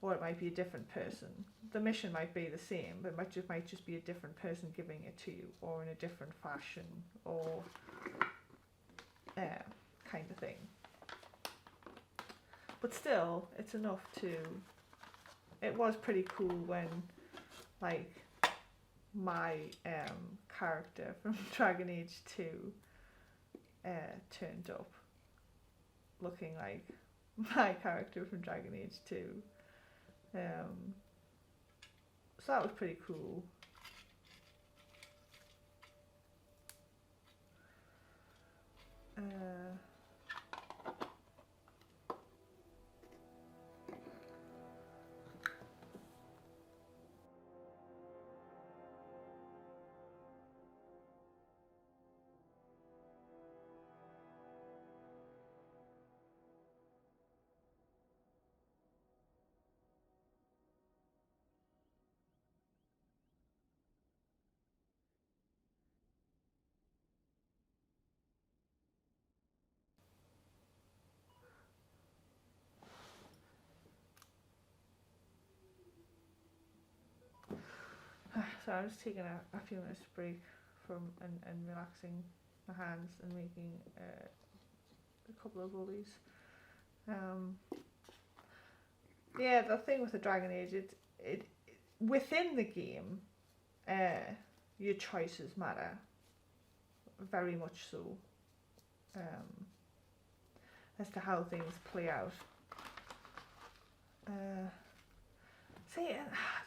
or it might be a different person. The mission might be the same, but it might just be a different person giving it to you, or in a different fashion, or kind of thing. But still, it's enough to... It was pretty cool when, like, my character from Dragon Age 2 turned up looking like my character from Dragon Age 2. So that was pretty cool. So I'm just taking a few minutes break from and relaxing my hands and making a couple of rollies. Yeah, the thing with the Dragon Age, it within the game, your choices matter very much so, as to how things play out. See,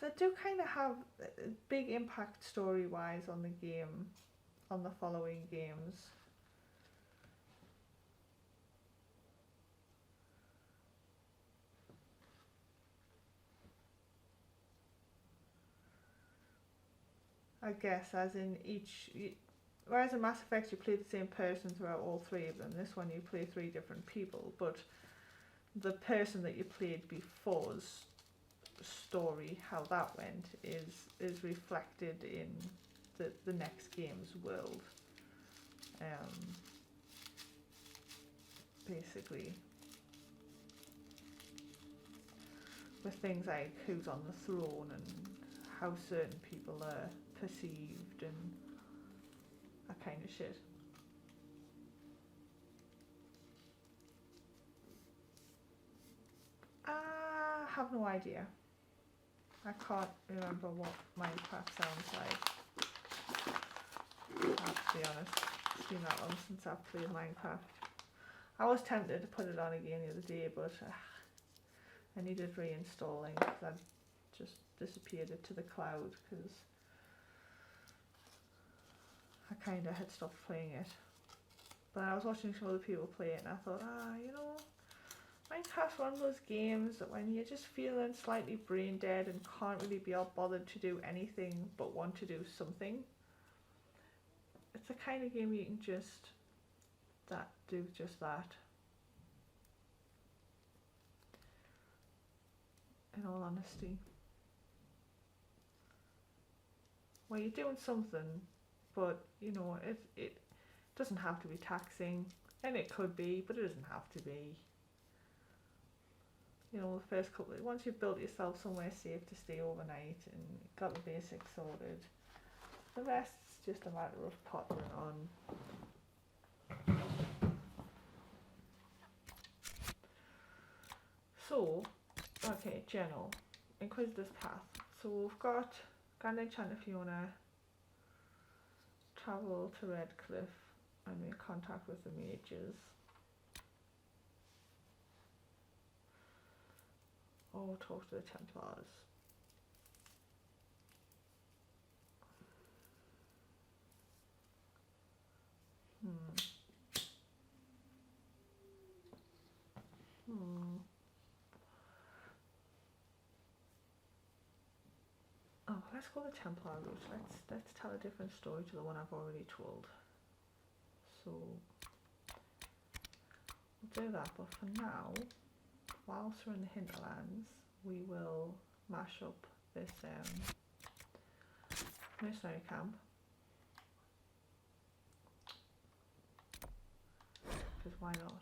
they do kind of have a big impact story-wise on the game, on the following games. I guess, as in whereas in Mass Effect you play the same person throughout all three of them, this one you play 3 different people, but the person that you played before's story, how that went, is reflected in the next game's world. Basically, with things like who's on the throne and how certain people are perceived and that kind of shit. I have no idea. I can't remember what Minecraft sounds like. I have to be honest. It's been that long since I've played Minecraft. I was tempted to put it on again the other day, but I needed reinstalling because I'd just disappeared it to the cloud because I kind of had stopped playing it. But I was watching some other people play it and I thought, you know, Minecraft's one of those games that when you're just feeling slightly brain dead and can't really be bothered to do anything but want to do something, it's the kind of game you can just do just that. In all honesty. Well, you're doing something, but you know, it doesn't have to be taxing, and it could be, but it doesn't have to be. You know, the first couple, once you've built yourself somewhere safe to stay overnight and got the basics sorted, the rest's just a matter of pottering on. So, okay, journal, Inquisitor's Path. So we've got Grand Enchanter Fiona, travel to Redcliffe, and make contact with the mages. Or talk to the Templars. Oh, let's go the Templar route. Let's tell a different story to the one I've already told. So we'll do that, but for now, whilst we're in the hinterlands, we will mash up this mercenary camp. Because why not?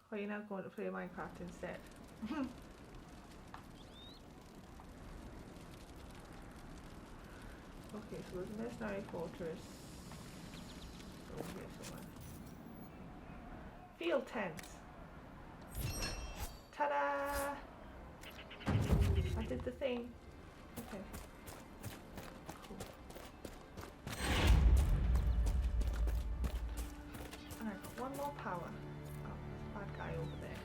Or you're now going to play Minecraft instead. Okay, so there's a mercenary fortress over here somewhere. Field tents. Ta-da! I did the thing. Okay. Cool. And I've got one more power. Oh, there's a bad guy over there.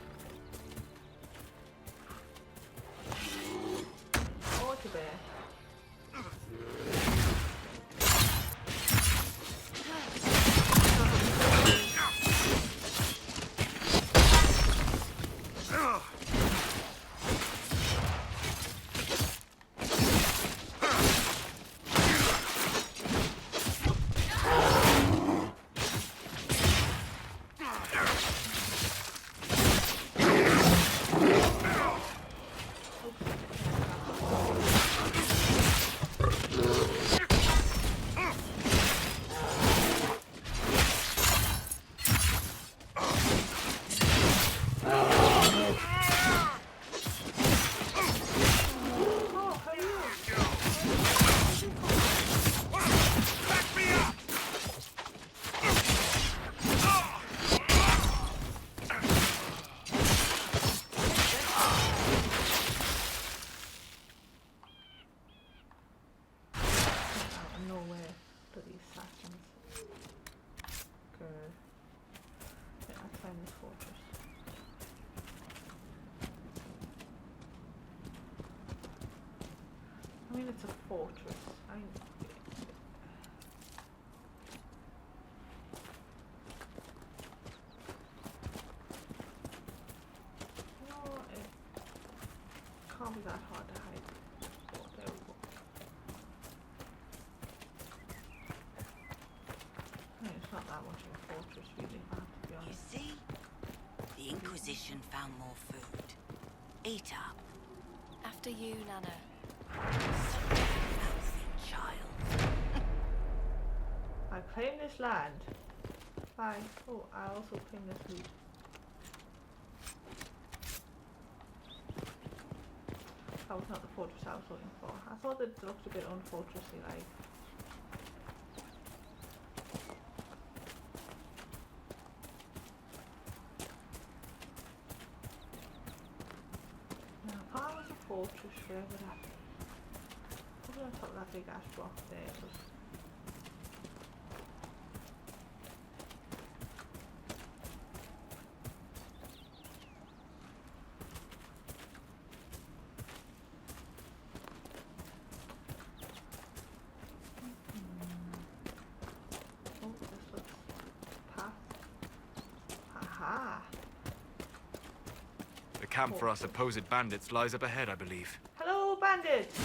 Oh, it's a bear. I mean, it's a fortress. No, it can't be that hard to hide. Oh, there we go. I mean, it's not that much of a fortress, really, I have to be honest. You see? The Inquisition found more food. Eat up. After you, Nana. Filthy child. I claim this land. Bye. Oh, I also claim this loot. That was not the fortress I was looking for. I thought it looked a bit unfortressy like. Now, if I was a fortress, where would I be? Probably on top of that big ash block there. But oh, this looks path. Aha! The camp for our supposed bandits lies up ahead, I believe. Hello, bandits!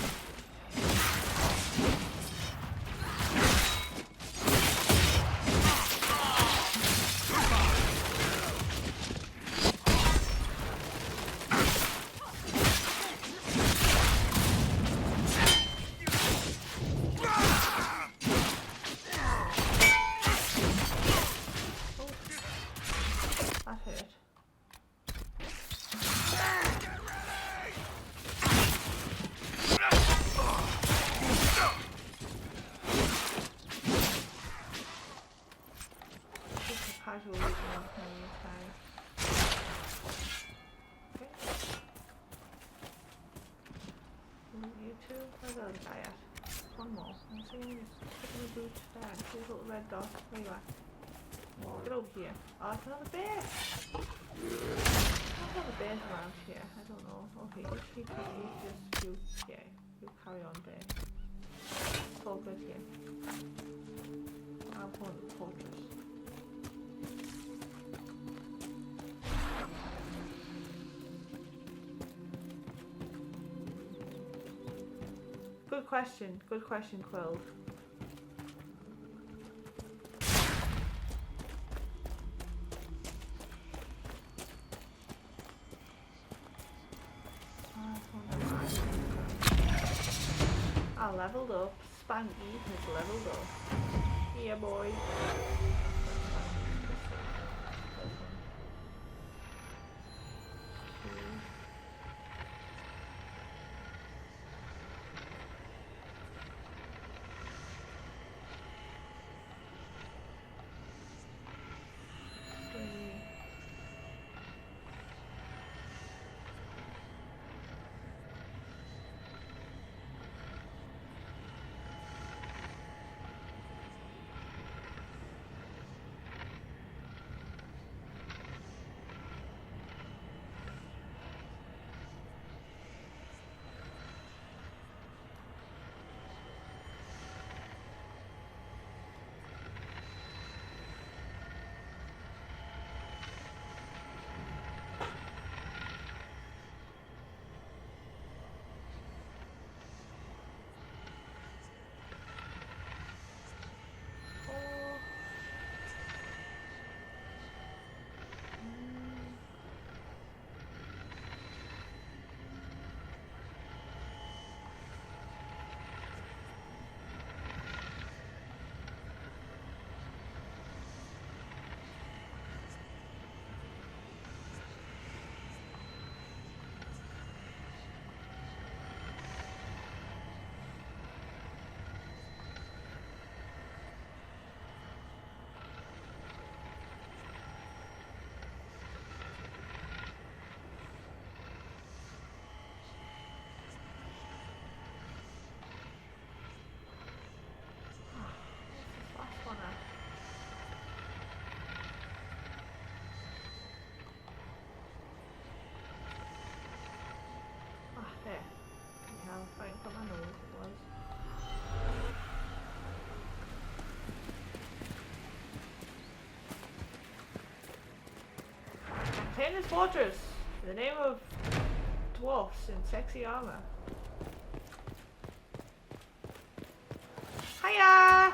That hurt. Just a casual reason I'm playing this guy. Okay. You two? Where's the other guy at? One more. I'm seeing this picking the boot there. See his little red dot. Where you at? Get over here. Oh, it's another bear! There's other bears around here. I don't know. Okay, just you yeah, you carry on there. It's all good here. I'll go to the fortress. Good question, Quill. I leveled up. Spanky has leveled up. Yeah, boy. Put my nose, it was. Claim this fortress in the name of dwarfs in sexy armor. Hiya!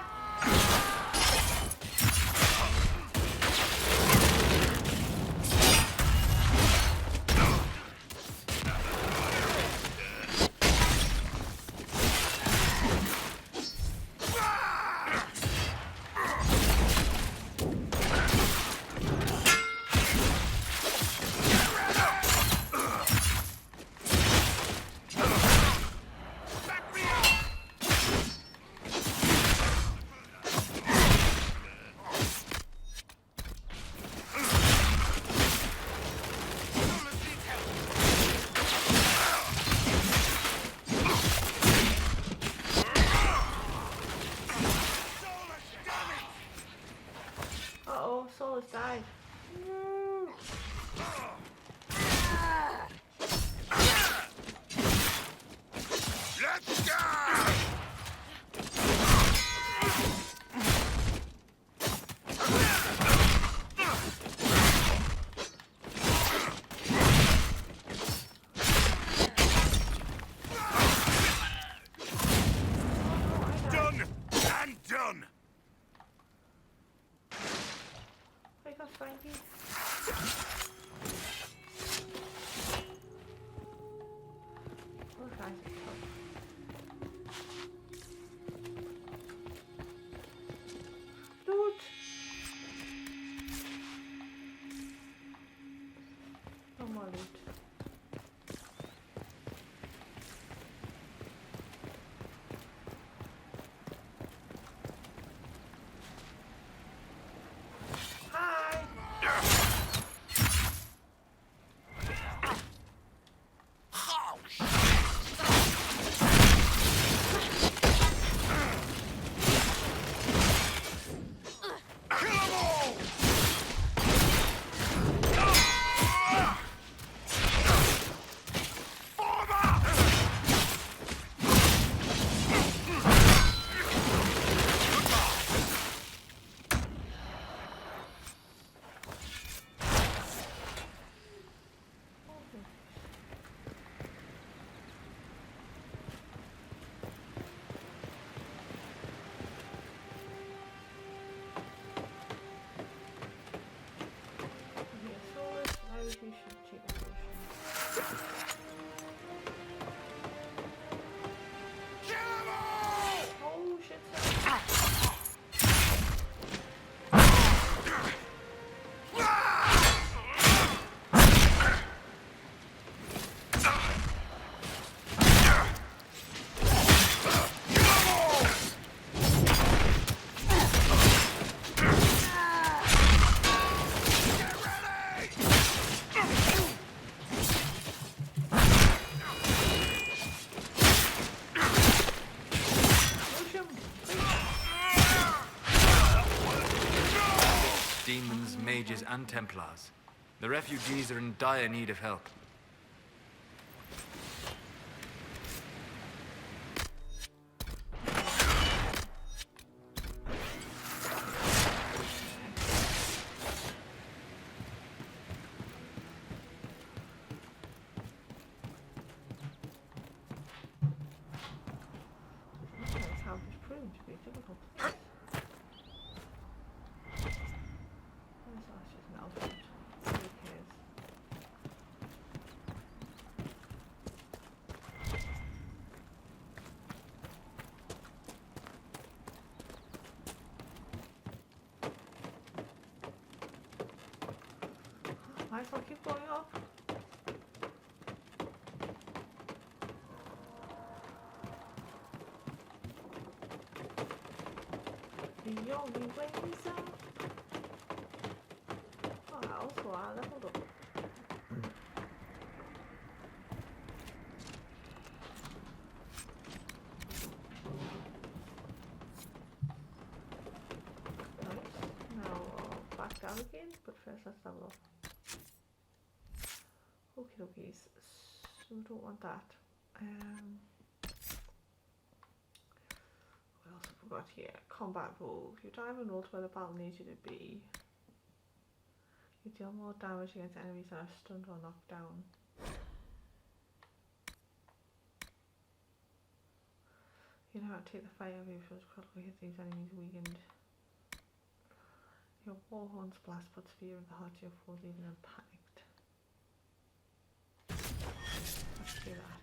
Uh-oh, Solus died. No. Let's go! Done and done. Wake up, Frankie. Okay. Loot. No more loot. Hi. Demons, mages, and Templars. The refugees are in dire need of help. This house is proving to be difficult. That's just an outfit. Who cares? Might as well keep going up. The only way is up. Oh, also I leveled up. Nice. Now back down again, but first let's level up. Okie dokies. So we don't want that. got here? Combat rogue. You drive a note where the battle needs you to be. You deal more damage against enemies that are stunned or knocked down. You know how to take the fire away from critical hit these enemies weakened. Your warhorn's blast puts fear in the hearts of your foes, leaving them panicked. Let's do that.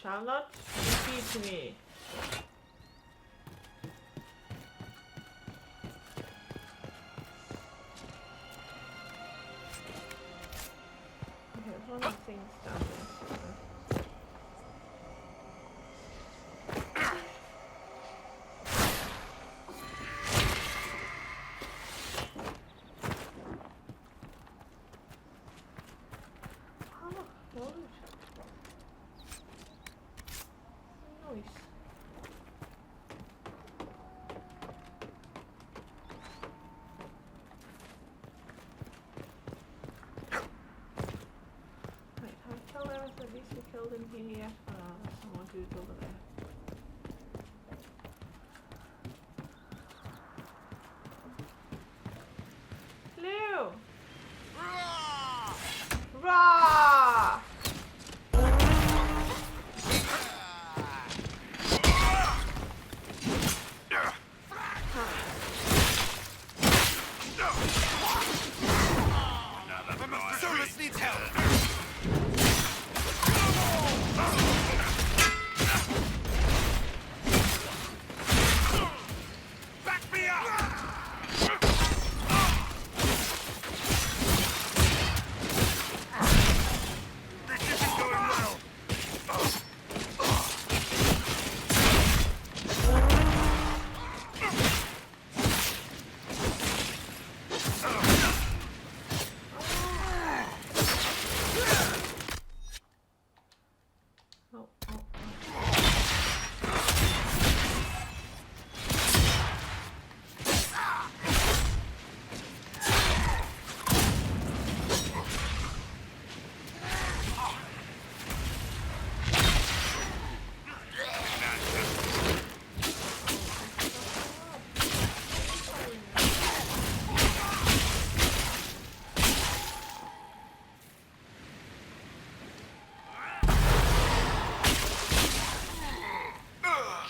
Shall not defeat me. Okay, there's one of the things down there. In here, someone who's over there. Hello! Rah! Solus needs help!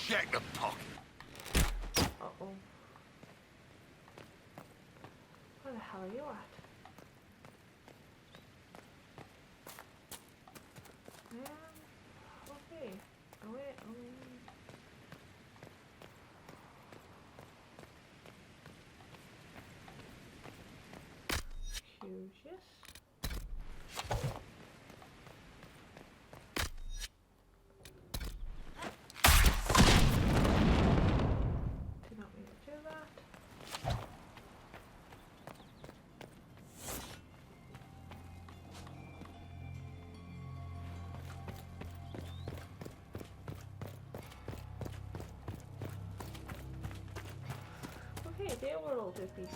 Check the pocket. Uh-oh. Where the hell are you at? Okay. Oh wait, Curious. Did not mean to do that. Okay, they were all bit beastie.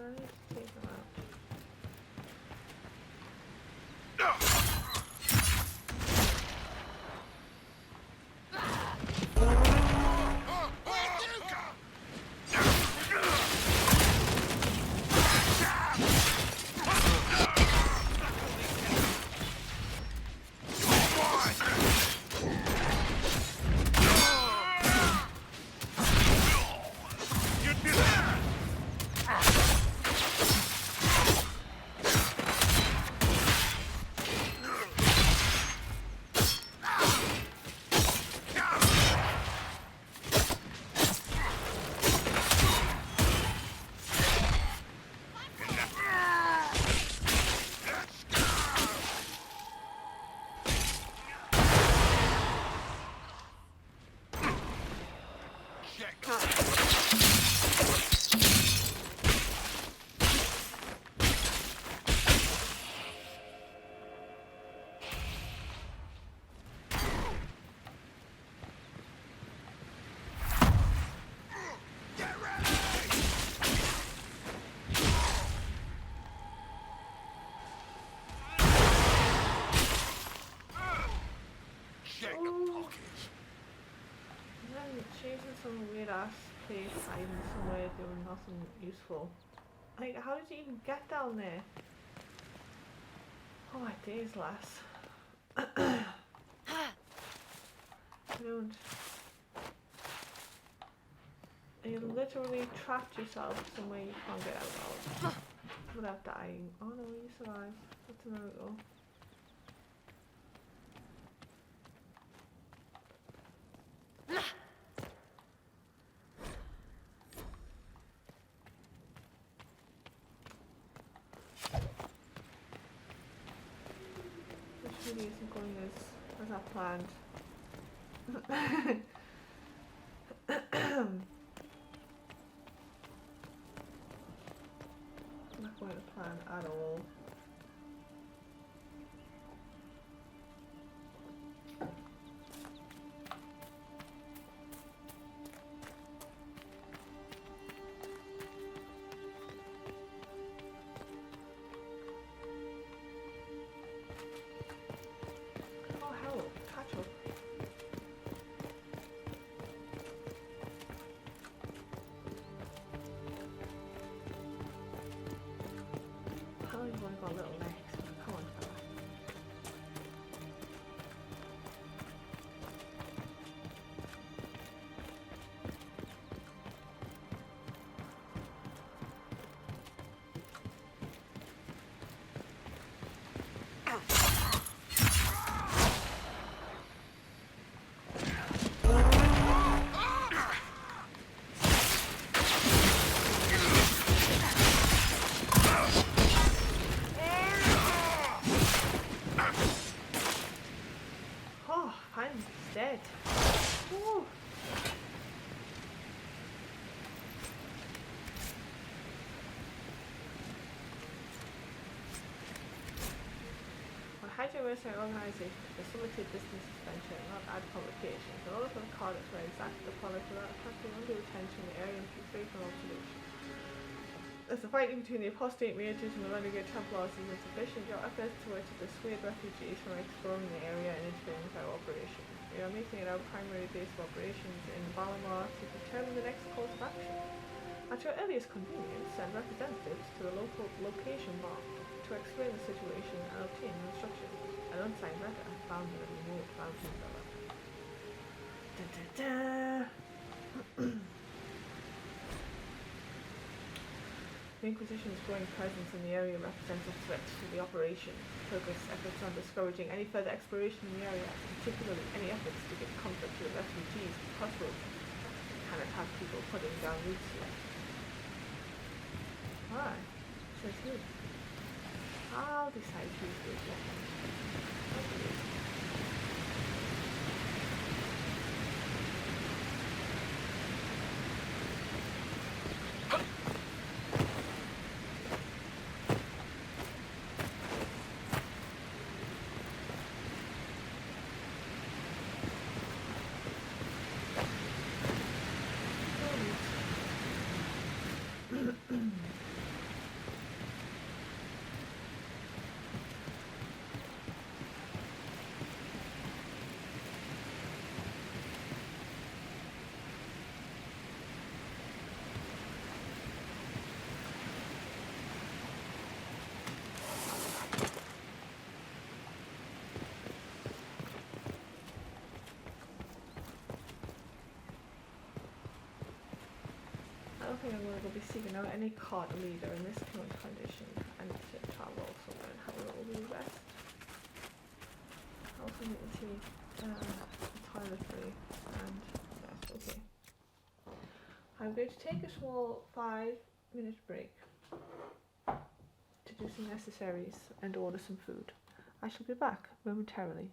I need to take them out. Chasing some weird ass place, hiding somewhere, doing nothing useful. Like, how did you even get down there? Oh my days, lass. Don't. You literally trapped yourself somewhere you can't get out of without dying. Oh no, you survived. That's a miracle. Really isn't going as I planned. Not going to plan at all. Dead. Woo. Well, Hydra Mercenary Organization is a limited distance suspension, not add complications. In order for the card to exact the product without attracting undue attention, the area must be free from observation. As the fighting between the apostate mages and the renegade Templars is insufficient, your efforts were to dissuade refugees from exploring the area and interfering with our operation. We are making it our primary base of operations in Balamar to determine the next course of action. At your earliest convenience, send representatives to the local location bar to explain the situation and obtain instructions. An unsigned letter found in a remote mountain villa. The Inquisition's growing presence in the area represents a threat to the operation. Focus efforts on discouraging any further exploration in the area, particularly any efforts to give comfort to the refugees and crossroads cannot have people putting down roots here. Alright, says who? I'll decide who's good then. Okay. don't think I'm going to go be seeking out any cart leader in this current condition. I need to travel somewhere and how it will be best. I also need to take toiletry and yes, okay. I'm going to take a small 5-minute break to do some necessaries and order some food. I shall be back momentarily.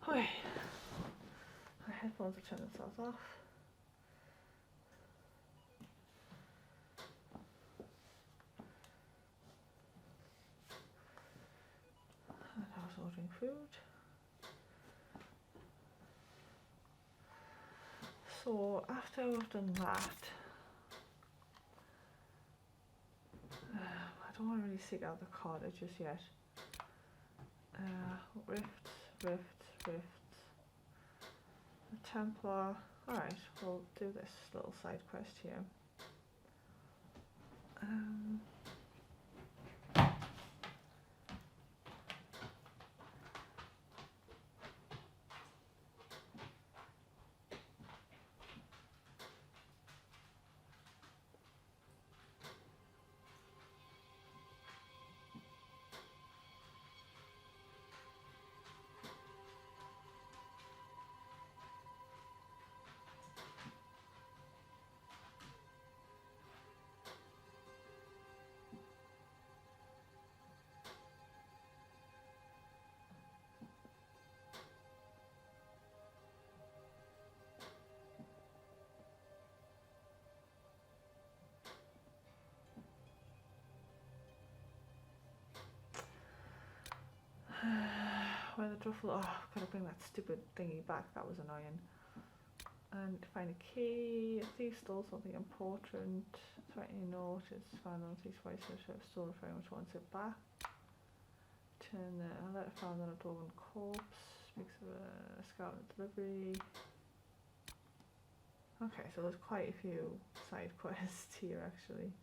Okay. My headphones are turning themselves off. And I was ordering food. So after I've done that, I don't want to really seek out the cottage just yet. Rifts. The Templar. Alright, we'll do this little side quest here. Where the truffle, oh, I've got to bring that stupid thingy back, that was annoying. And find a key, a thief stole something important, threatening note is found on a thief's white shirt, stolen very much wants it back. Turn a letter found on a dwarven corpse, speaks of a scout and delivery. Okay, so there's quite a few side quests here actually.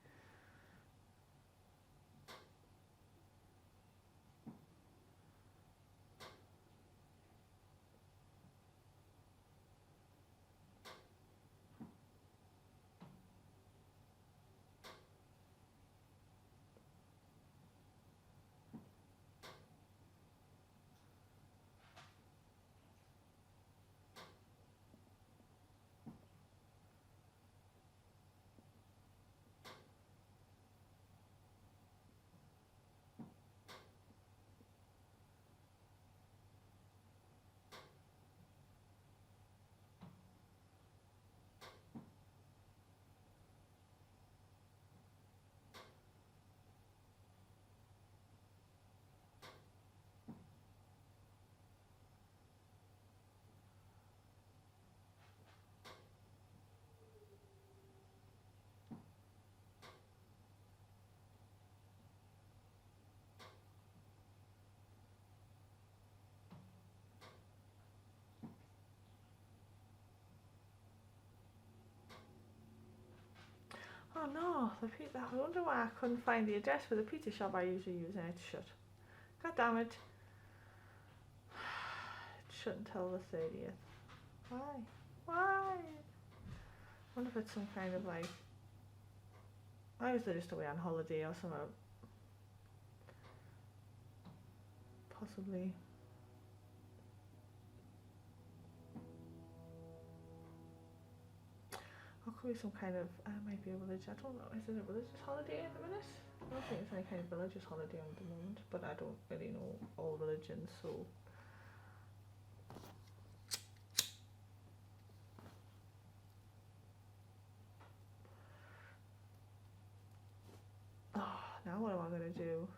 Oh no, I wonder why I couldn't find the address for the pizza shop I usually use and it's shut. God damn it. It shouldn't tell the 30th. Why? Why? I wonder if it's some kind of like... I was just away on holiday or something. Possibly. Or could be some kind of, might be a religious, I don't know, is it a religious holiday at the minute? I don't think it's any kind of religious holiday at the moment, but I don't really know all religions, so. Oh, now what am I going to do?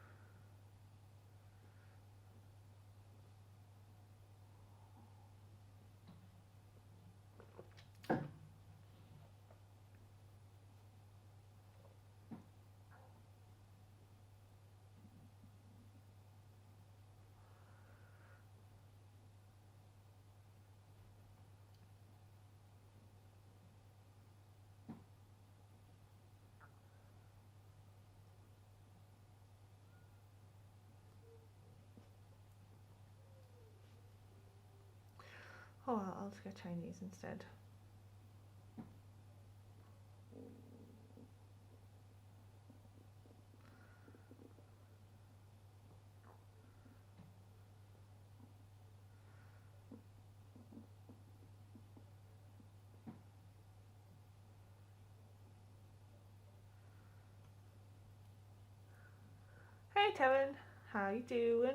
Oh, I'll just get Chinese instead. Hey Tevin, how you doing?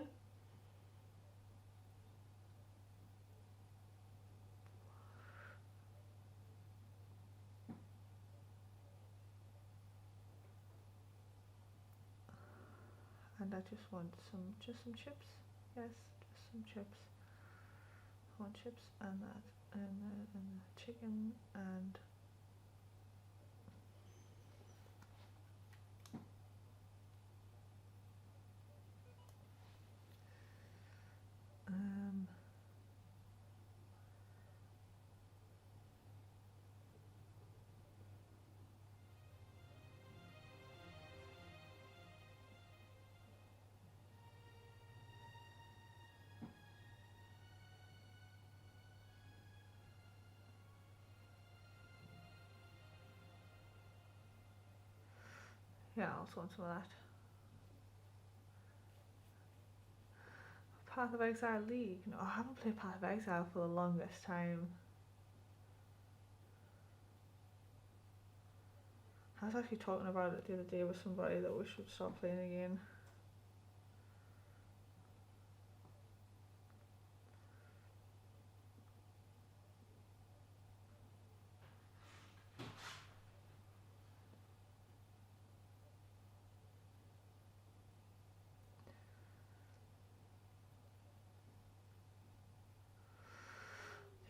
And I just want just some chips. Yes, just some chips. I want chips and that, and the chicken, and yeah, I also want some of that. Path of Exile League. No, I haven't played Path of Exile for the longest time. I was actually talking about it the other day with somebody that we should start playing again.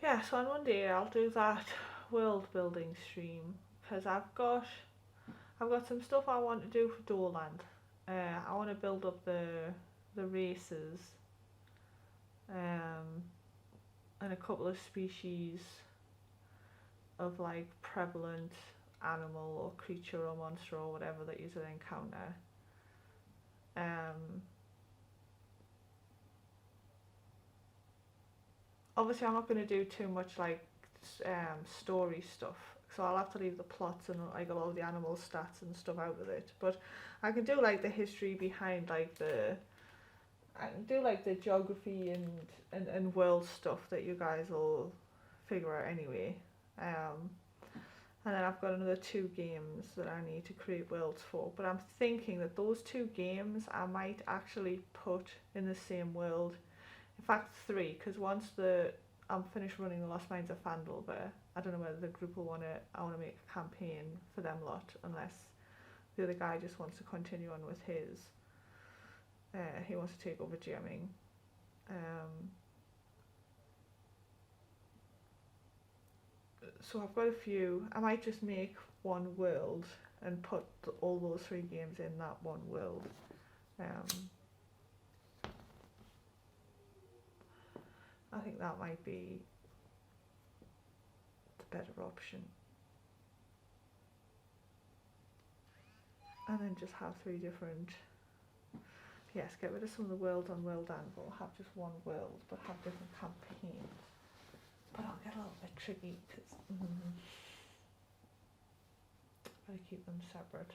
Yeah, so on one day I'll do that world building stream because I've got some stuff I want to do for Doorland. I want to build up the races, and a couple of species of like prevalent animal or creature or monster or whatever that you will encounter. Obviously I'm not going to do too much like story stuff, so I'll have to leave the plots and like all the animal stats and stuff out of it, but I can do like the history behind like I can do like the geography and world stuff that you guys will figure out anyway. And then I've got another 2 games that I need to create worlds for, but I'm thinking that those 2 games I might actually put in the same world. In fact 3, because once I'm finished running the Lost Mines of Phandelver, I don't know whether the group will I want to make a campaign for them lot, unless the other guy just wants to continue on with his. He wants to take over GMing. So I've got a few. I might just make one world and put all those 3 games in that one world. I think that might be the better option. And then just have 3 different... Yes, get rid of some of the worlds on World Anvil, have just one world, but have different campaigns. But I'll get a little bit tricky because gotta keep them separate.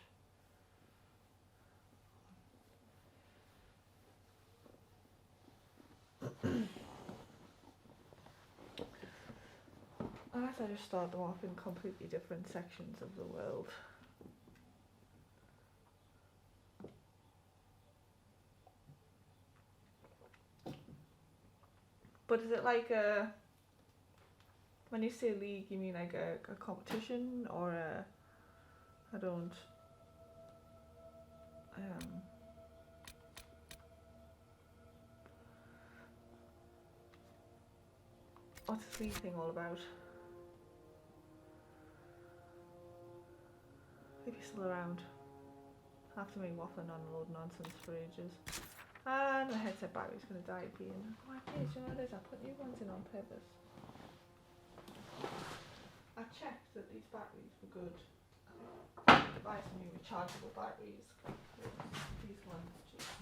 Unless I just start them off in completely different sections of the world. But is it like when you say league, you mean like a competition or I don't... what's this league thing all about? If you're still around. After me waffling on a load of nonsense for ages. And my headset battery's going to die being... Oh, I did, you know what it is? I put new ones in on purpose. I checked that these batteries were good. I need to buy some new rechargeable batteries. These ones just...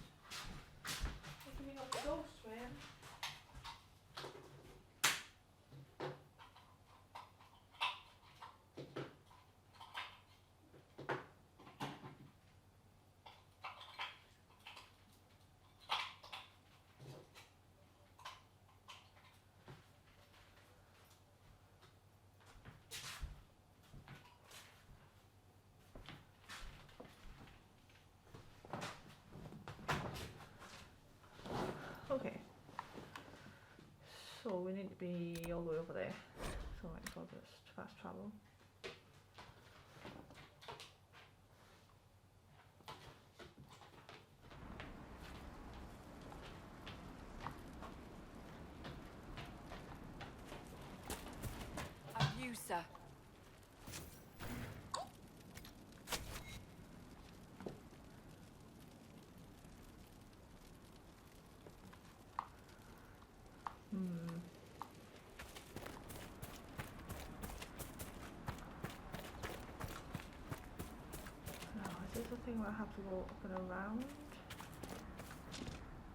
Making me up the ghost, man. Okay, so we need to be all the way over there, so I might as well just fast travel. think I have to go up and around.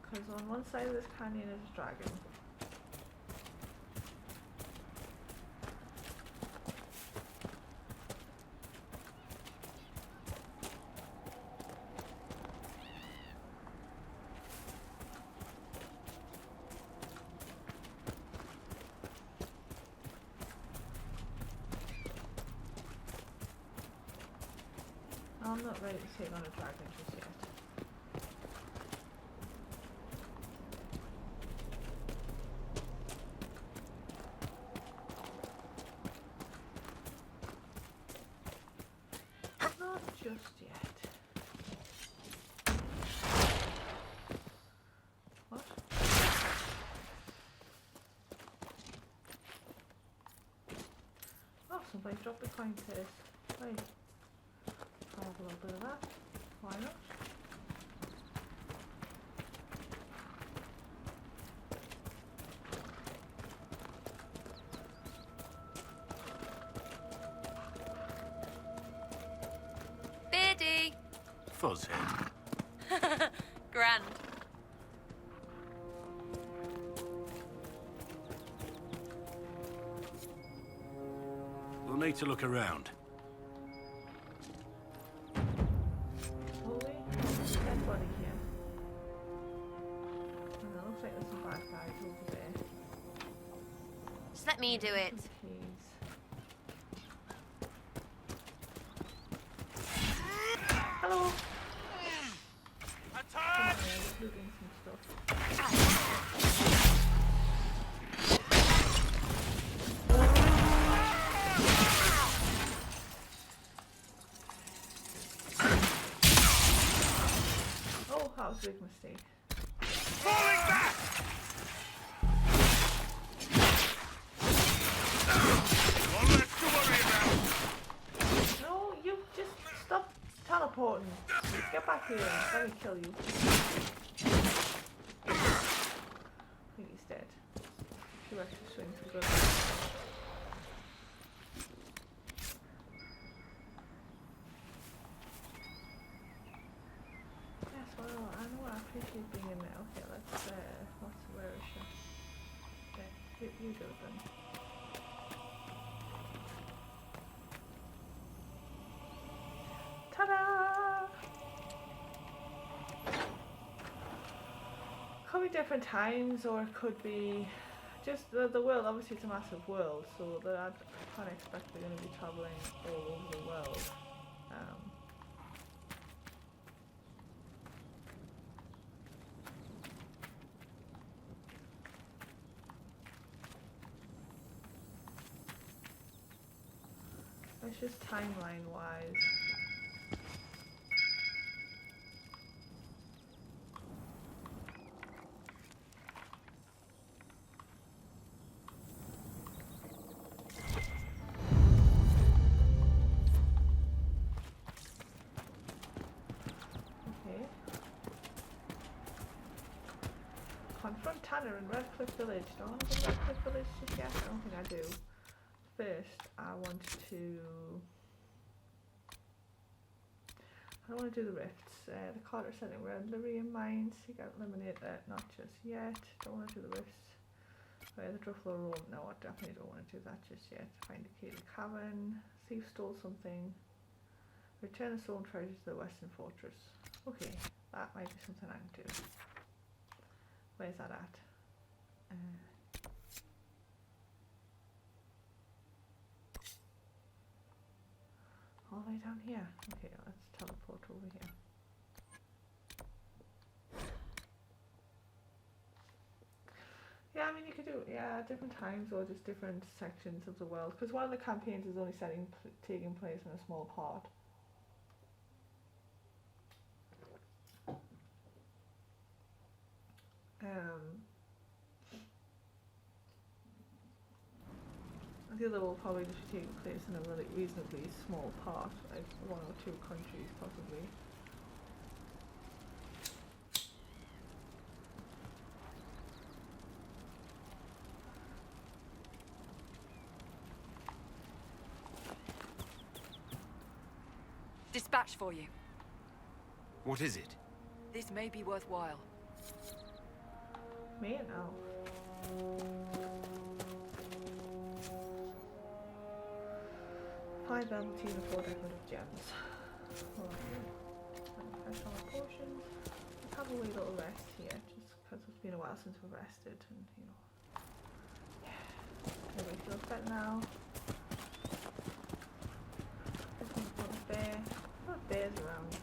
Because on one side of this canyon is a dragon. I'm not ready to take on a dragon just yet. Not just yet. What? Oh, somebody dropped a coin to this. Right. I'll have a little bit of that. Why not? Biddy! Fuzzhead. Grand. We'll need to look around. Dead body here. And it looks like there's some bad guys over there. Just let me do it. Please. Hello! Attack! Oh, yeah, we're looting some stuff. Oh, that was a big mistake. Falling back! One less to worry about. No, you just stop teleporting. Get back here. Let me kill you. I think he's dead. Two extra swings for good. Yes, well, I know I appreciate being in there. Okay, let's where is she? Okay, you do it then. Ta-da! Could be different times, or it could be just the world. Obviously, it's a massive world, so that I can't expect they're going to be traveling all over the world. It's just timeline-wise. Okay. Confront Tanner in Redcliffe Village. Do I want to go to Redcliffe Village just yet? I don't think I do. First, I want to do the rifts. The Carter setting red Lyrian mines. You got eliminate that. Not just yet. Don't want to do the rifts. The Druffalo Road. No, I definitely don't want to do that just yet. Find a gated cavern. Thief stole something. Return the stolen treasure to the Western Fortress. Okay, that might be something I can do. Where's that at? All the way down here. Okay, let's teleport over here. Yeah, I mean you could do different times or just different sections of the world, because one of the campaigns is only taking place in a small part. The other will probably just be taking place in a really reasonably small part, like 1 or 2 countries possibly. Dispatch for you. What is it? This may be worthwhile. Me now. 5 velveteen and 4 decorative gems. Fresh on my potions. Let's have a wee little rest here, just because it's been a while since we've rested, and you know. Yeah. Everybody feels better now. This one's got a bear. There's not bears around.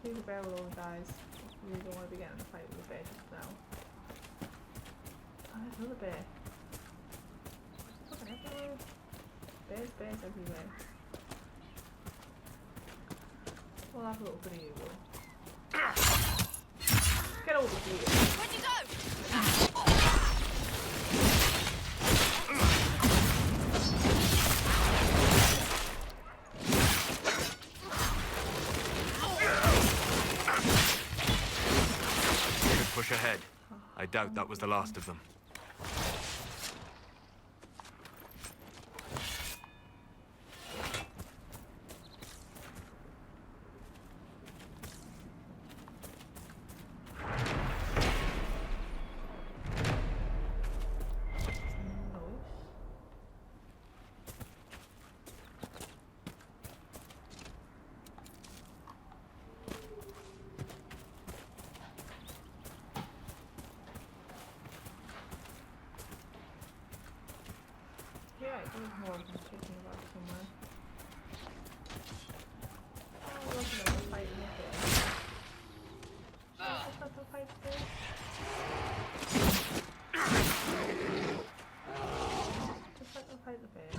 Leave the bear alone, guys. We really don't want to be getting in a fight with the bear just now. Oh, there's another bear. Fucking everywhere. Bears everywhere. We'll have a little bit of you, Will. Get over here. Where'd you go? Should push ahead. I doubt that was the last of them. Yeah, there's more of them kicking about somewhere. Oh, look at them fighting up there. Should I let them fight there? Just let them fight the bear.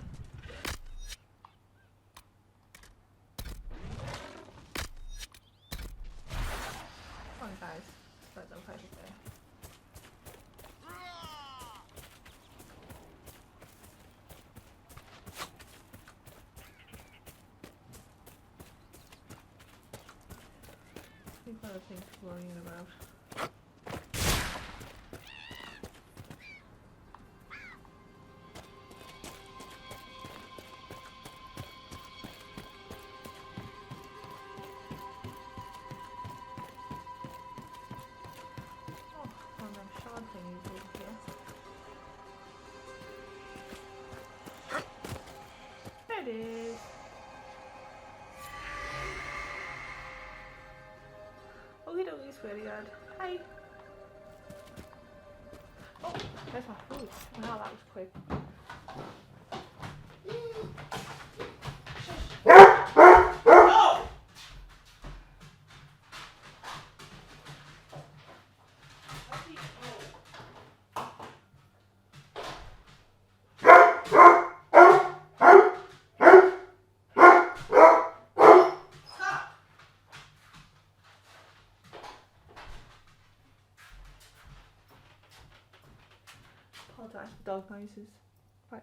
Come on, guys. Just let them fight the bear. We've got other things worrying about. Oh, one of them shard thingies over here. There it is. Okie dokie, sweaty god. Hi. Oh, there's my food. Wow, that was quick. Apologize for dog noises. Right.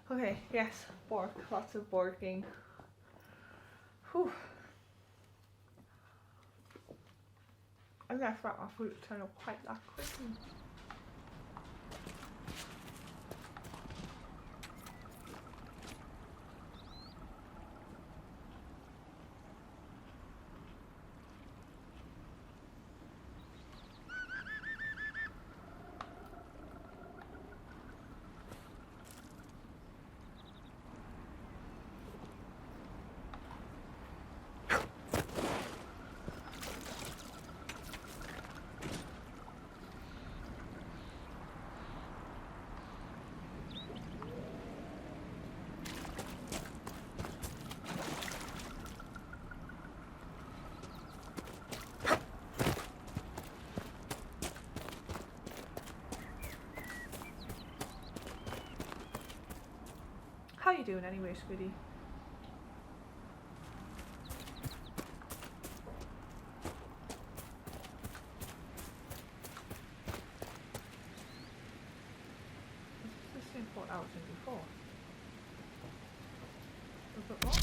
Okay, yes, Borg. Lots of Borging. Whew. I'm gonna throw my food turn up quite that quickly. How you doing anyway, sweetie? This is the same port I was in before. A bit more.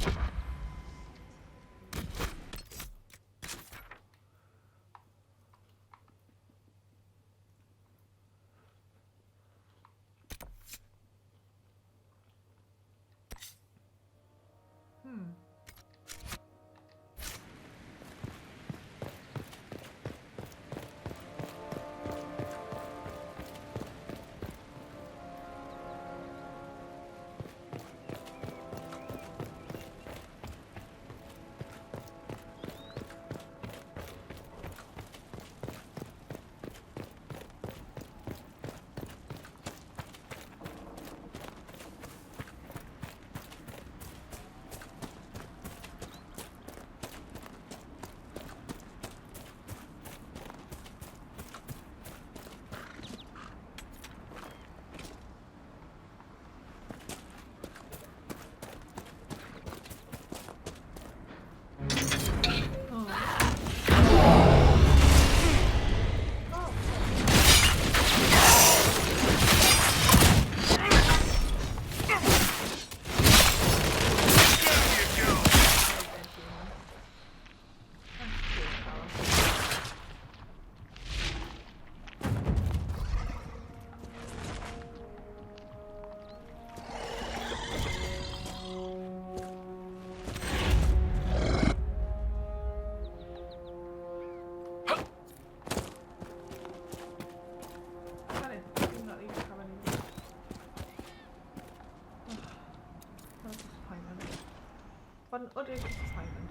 What an utter disappointment.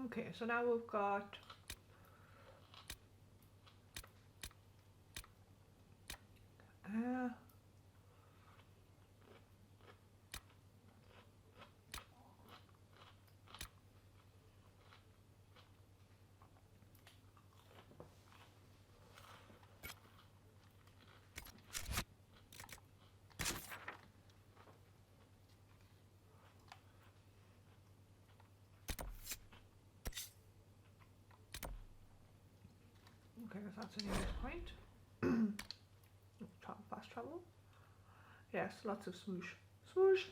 Okay, so now we've got okay, that's a nearest point. Fast travel. Yes, lots of smoosh. Smoosh!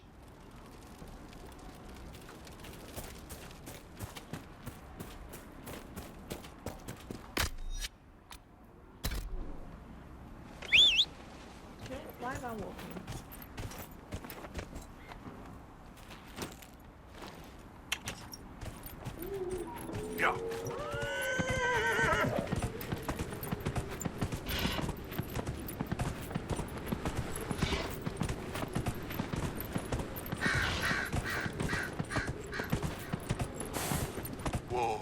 Okay, why am I walking? Yeah. Whoa.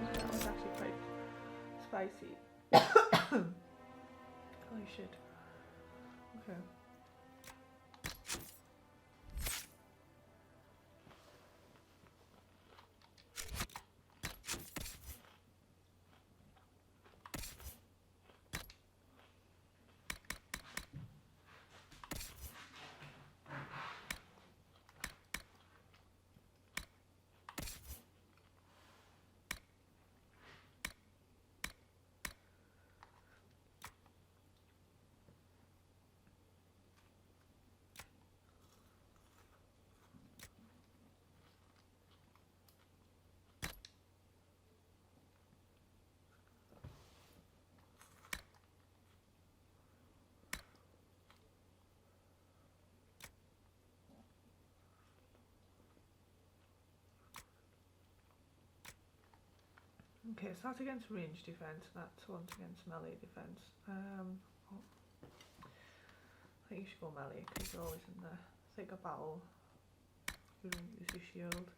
That was actually quite spicy. Holy shit. Okay. Okay, so that's against range defense, and that's one's against melee defense. I think you should go melee because you're always in the thick of battle. You don't use your shield.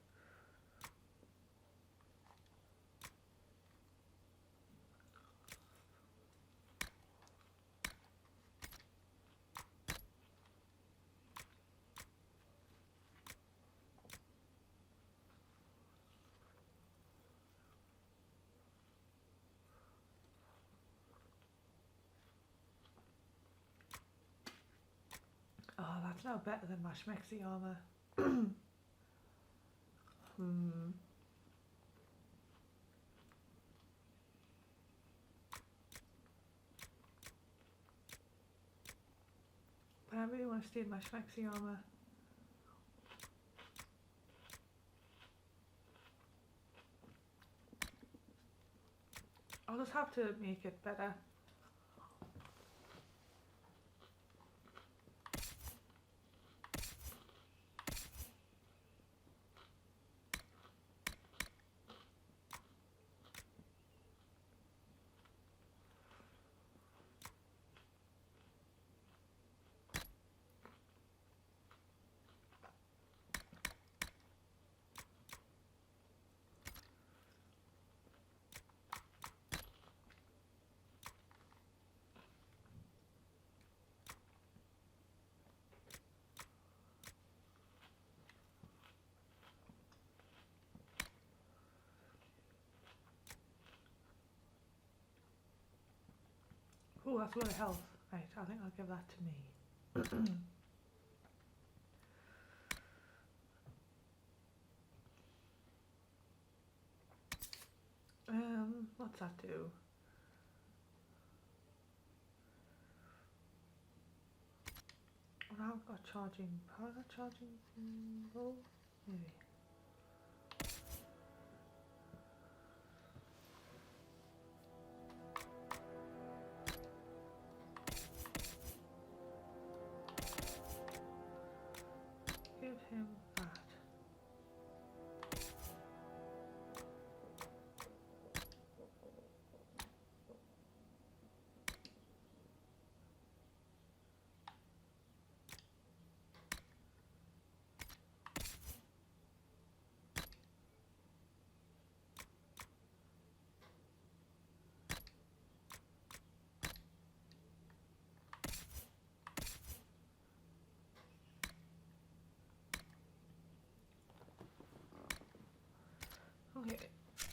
Oh, that's now better than my schmexy armor. But I really want to stay in my schmexy armor. I'll just have to make it better. Oh, that's a lot of health. Right, I think I'll give that to me. What's that do? Well, I've got charging power, charging symbol, maybe. Give him that. Okay.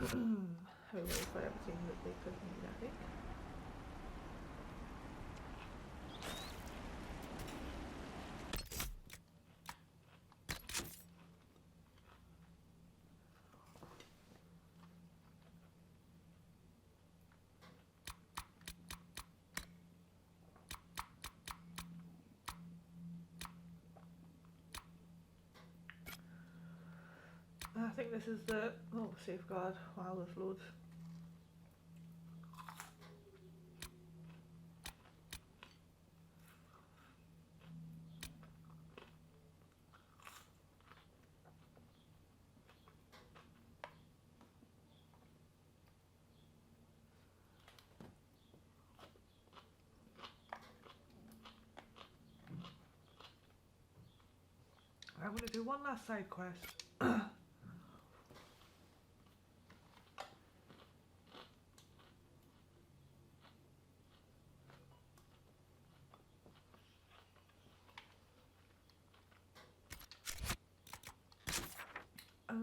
Everybody's got everything that they could need, I think. I think this is the safeguard. Wow, there's loads. I'm going to do one last side quest. And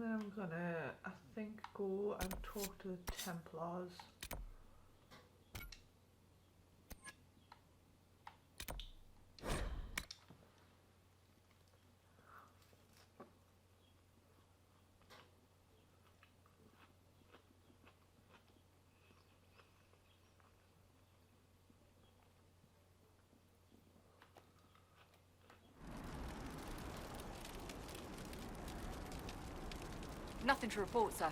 then I'm gonna, I think, go and talk to the Templars. Nothing to report, sir.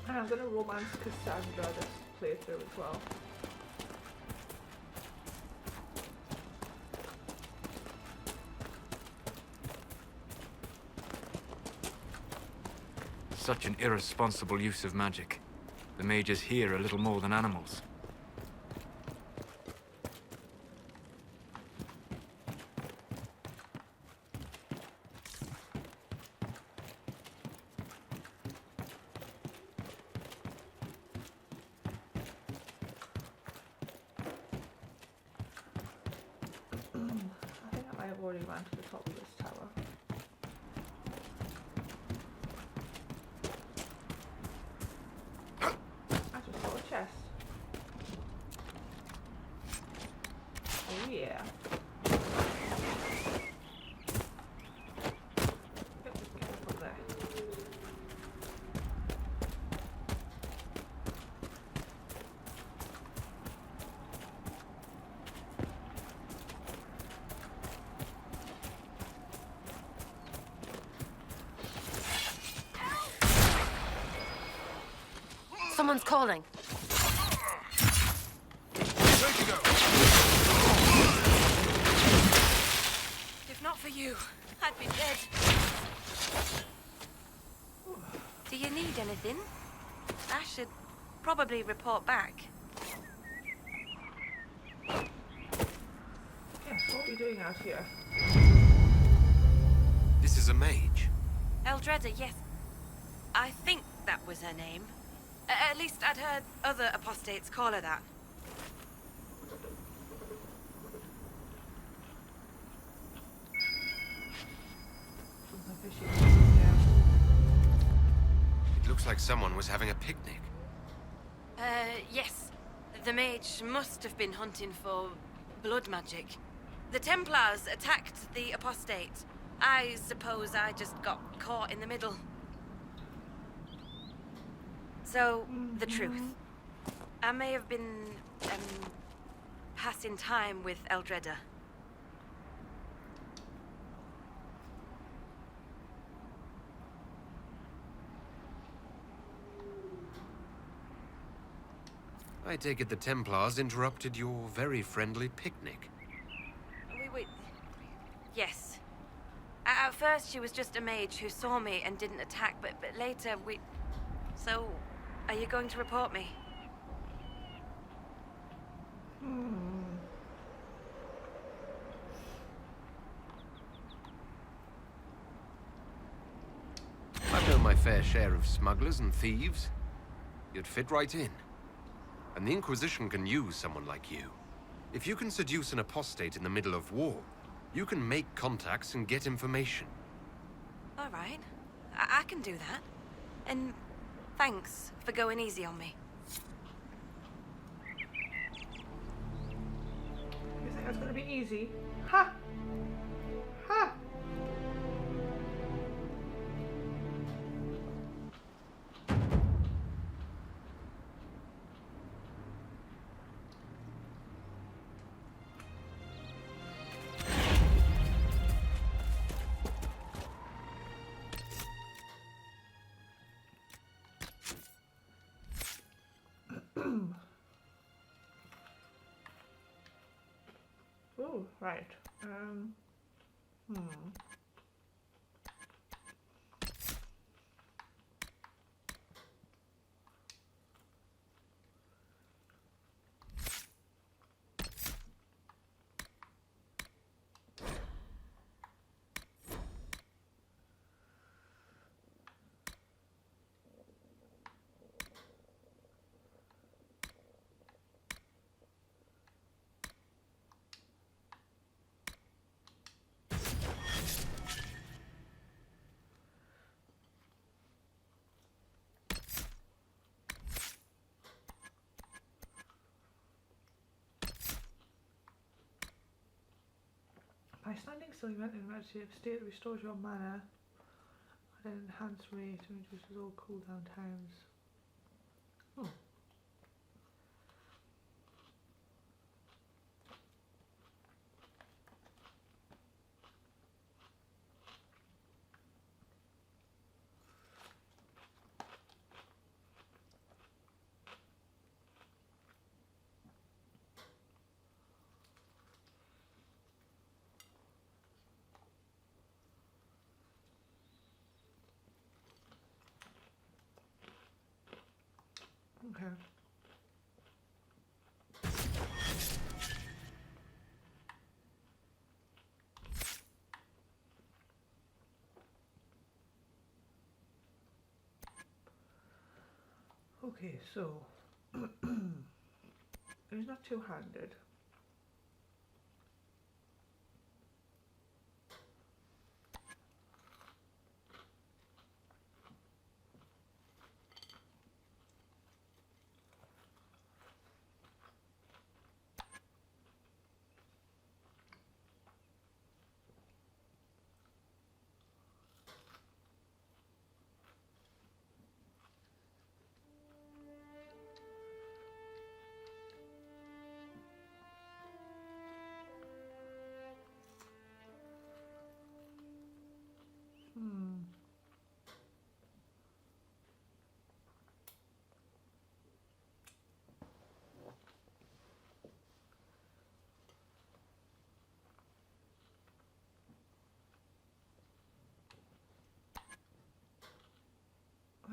And I'm gonna romance Cassandra this playthrough as well. Such an irresponsible use of magic. The mages here are little more than animals. I think I might have already ran to the top of this tower. I just saw a chest. Oh yeah. Get up up there. Someone's calling. Where'd you go? If not for you, I'd be dead. Do you need anything? I should probably report back. Yes, what are we doing out here? This is a mage. Eldreda, yes. I think that was her name. At least I'd heard other apostates call her that. It looks like someone was having a picnic. Yes. The mage must have been hunting for blood magic. The Templars attacked the apostate. I suppose I just got caught in the middle. So, the truth. I may have been, passing time with Eldreda. I take it the Templars interrupted your very friendly picnic. Yes. At first, she was just a mage who saw me and didn't attack, but later we... So, are you going to report me? I've known my fair share of smugglers and thieves. You'd fit right in. And the Inquisition can use someone like you. If you can seduce an apostate in the middle of war, you can make contacts and get information. All right. I can do that. And thanks for going easy on me. You think that's gonna be easy? Ha! Ha! Right. By standing still, you enter a meditative state that restores your mana at an enhanced rate and reduces all cooldown times. Okay. Okay, so he's not two-handed.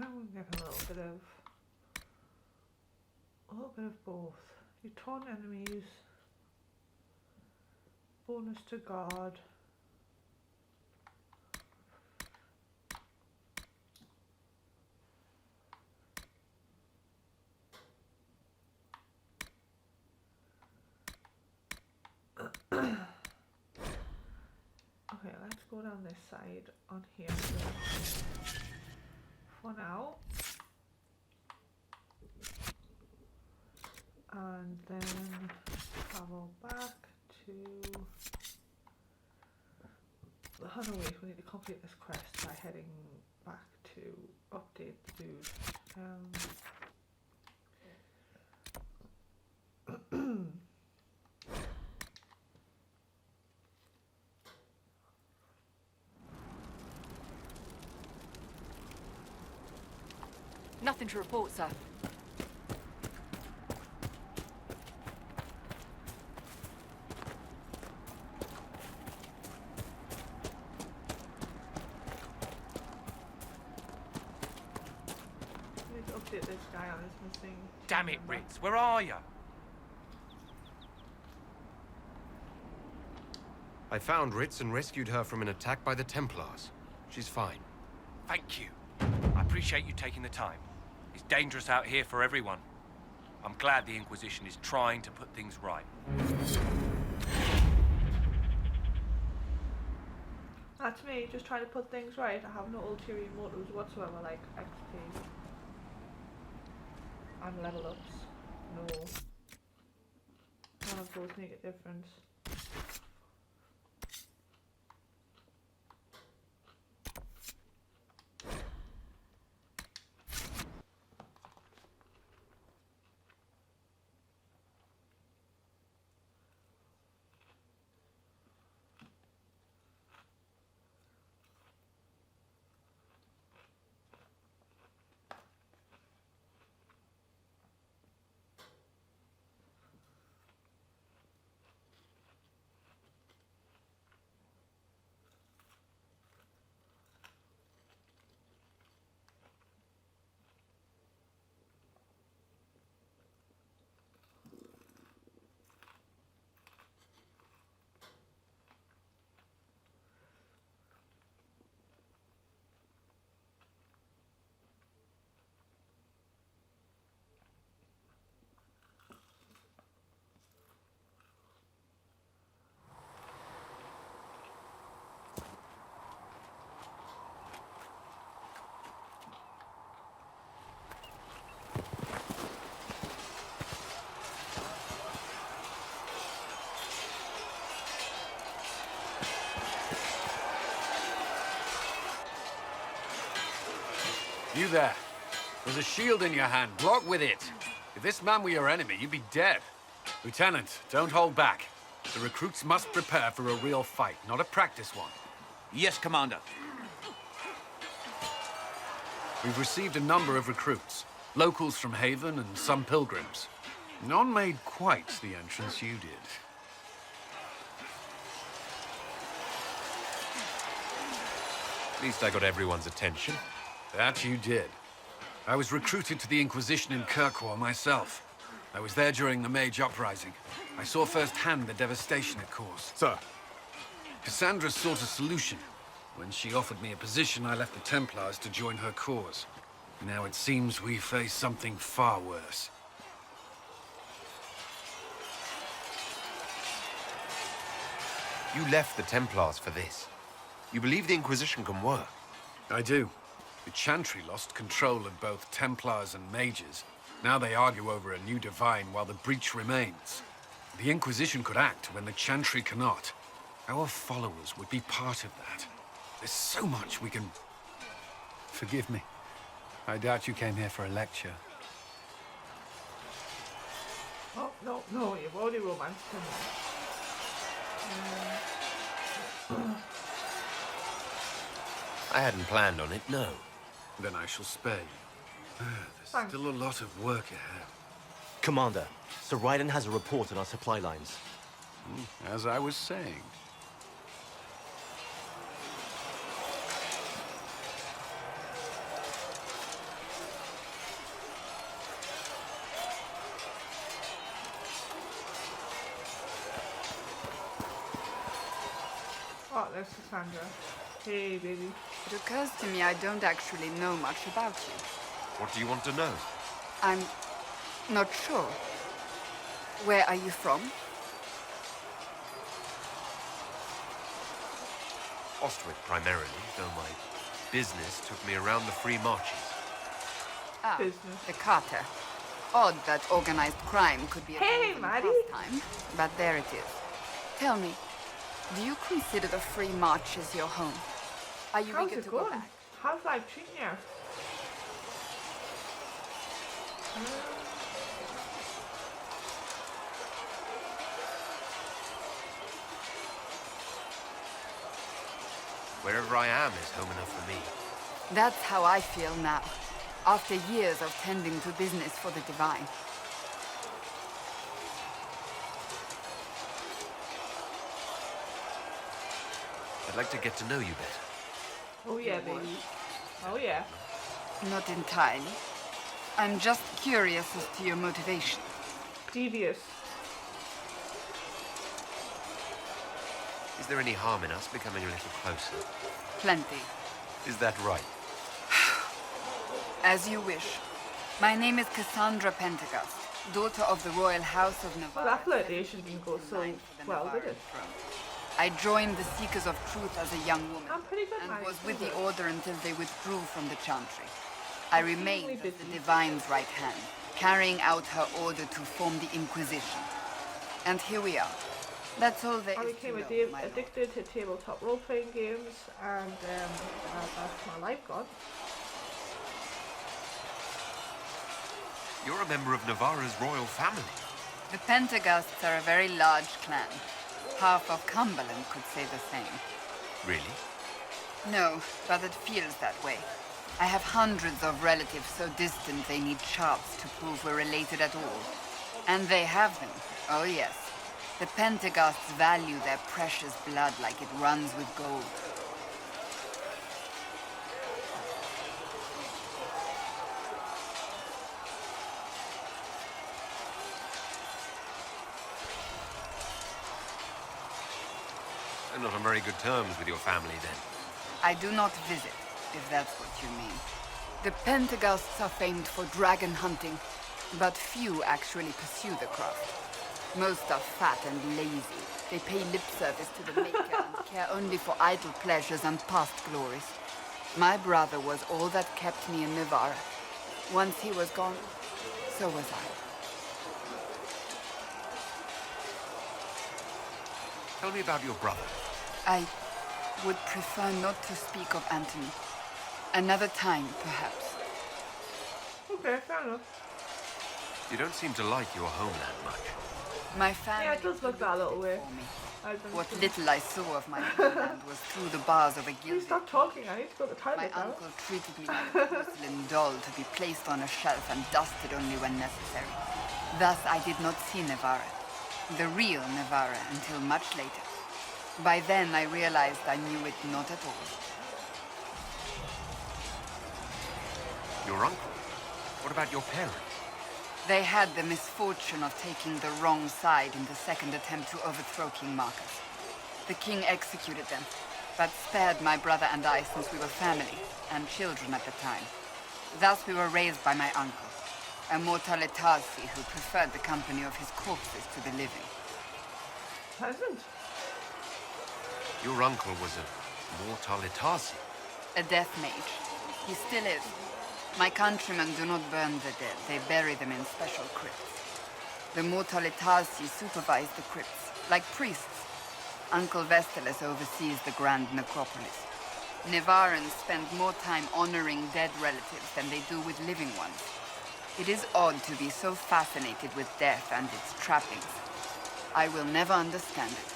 I will get a little bit of both. You taunt enemies, bonus to guard. Okay, let's go down this side on here for now. And then travel back to the Hunter Wait. We need to complete this quest by heading back to update the dude. Nothing to report, sir. We need to update this guy on his missing. Damn it, Ritz, where are you? I found Ritz and rescued her from an attack by the Templars. She's fine. Thank you. I appreciate you taking the time. It's dangerous out here for everyone. I'm glad the Inquisition is trying to put things right. That's me, just trying to put things right. I have no ulterior motives whatsoever, like XP and level ups. No. None of those make a difference. You there. There's a shield in your hand. Block with it. If this man were your enemy, you'd be dead. Lieutenant, don't hold back. The recruits must prepare for a real fight, not a practice one. Yes, Commander. We've received a number of recruits. Locals from Haven and some pilgrims. None made quite the entrance you did. At least I got everyone's attention. That you did. I was recruited to the Inquisition in Kirkwall myself. I was there during the Mage Uprising. I saw firsthand the devastation it caused. Sir. Cassandra sought a solution. When she offered me a position, I left the Templars to join her cause. Now it seems we face something far worse. You left the Templars for this. You believe the Inquisition can work? I do. The Chantry lost control of both Templars and Mages. Now they argue over a new divine while the breach remains. The Inquisition could act when the Chantry cannot. Our followers would be part of that. There's so much we can... Forgive me. I doubt you came here for a lecture. Oh, no, you've already romanced him. I hadn't planned on it, no. Then I shall spare you. There's still a lot of work ahead. Commander, Sir Raiden has a report on our supply lines. As I was saying. Oh, there's Cassandra. Hey, baby. It occurs to me I don't actually know much about you. What do you want to know? I'm not sure. Where are you from? Ostwick, primarily, though my business took me around the Free Marches. Ah, the Carter. Odd that organized crime could be a pastime, but there it is. Tell me, do you consider the Free Marches your home? Are you eager to go back? How's life treating you? Wherever I am is home enough for me. That's how I feel now, after years of tending to business for the Divine. I'd like to get to know you better. Oh yeah, baby. Oh yeah. Not entirely. I'm just curious as to your motivation. Devious. Is there any harm in us becoming a little closer? Plenty. Is that right? As you wish. My name is Cassandra Pentecost, daughter of the Royal House of Navarre. Well, that flirtation didn't go so well, did it? I joined the Seekers of Truth as a young woman, and was with the isn't it? Order until they withdrew from the Chantry. I remained as the Divine's right hand, carrying out her order to form the Inquisition. And here we are. That's all there I is became to know, my lord. addicted to tabletop role-playing games, and that's my life gone. You're a member of Navarra's royal family. The Pentecosts are a very large clan. Half of Cumberland could say the same. Really? No, but it feels that way. I have hundreds of relatives so distant they need charts to prove we're related at all. And they have them. Oh yes. The Pentecosts value their precious blood like it runs with gold. I'm not on very good terms with your family, then. I do not visit, if that's what you mean. The Pentecosts are famed for dragon hunting, but few actually pursue the craft. Most are fat and lazy. They pay lip service to the Maker and care only for idle pleasures and past glories. My brother was all that kept me in Navarre. Once he was gone, so was I. Tell me about your brother. I would prefer not to speak of Anthony. Another time, perhaps. Okay, fair enough. You don't seem to like your homeland much. My family. Yeah, it does look that little way. What little I saw of my homeland was through the bars of a Please gilded. stop talking, I need to go to the My toilet now. uncle treated me like a porcelain doll to be placed on a shelf and dusted only when necessary. Thus, I did not see Navarra, the real Navarra, until much later. By then, I realized I knew it not at all. Your uncle? What about your parents? They had the misfortune of taking the wrong side in the second attempt to overthrow King Marcus. The king executed them, but spared my brother and I since we were family, and children at the time. Thus we were raised by my uncle, a mortale tarsi who preferred the company of his corpses to the living. Pleasant. Your uncle was a mortale tarsi. A death mage. He still is. My countrymen do not burn the dead, they bury them in special crypts. The mortale tarsi supervise the crypts, like priests. Uncle Vestalis oversees the grand necropolis. Nevarans spend more time honoring dead relatives than they do with living ones. It is odd to be so fascinated with death and its trappings. I will never understand it.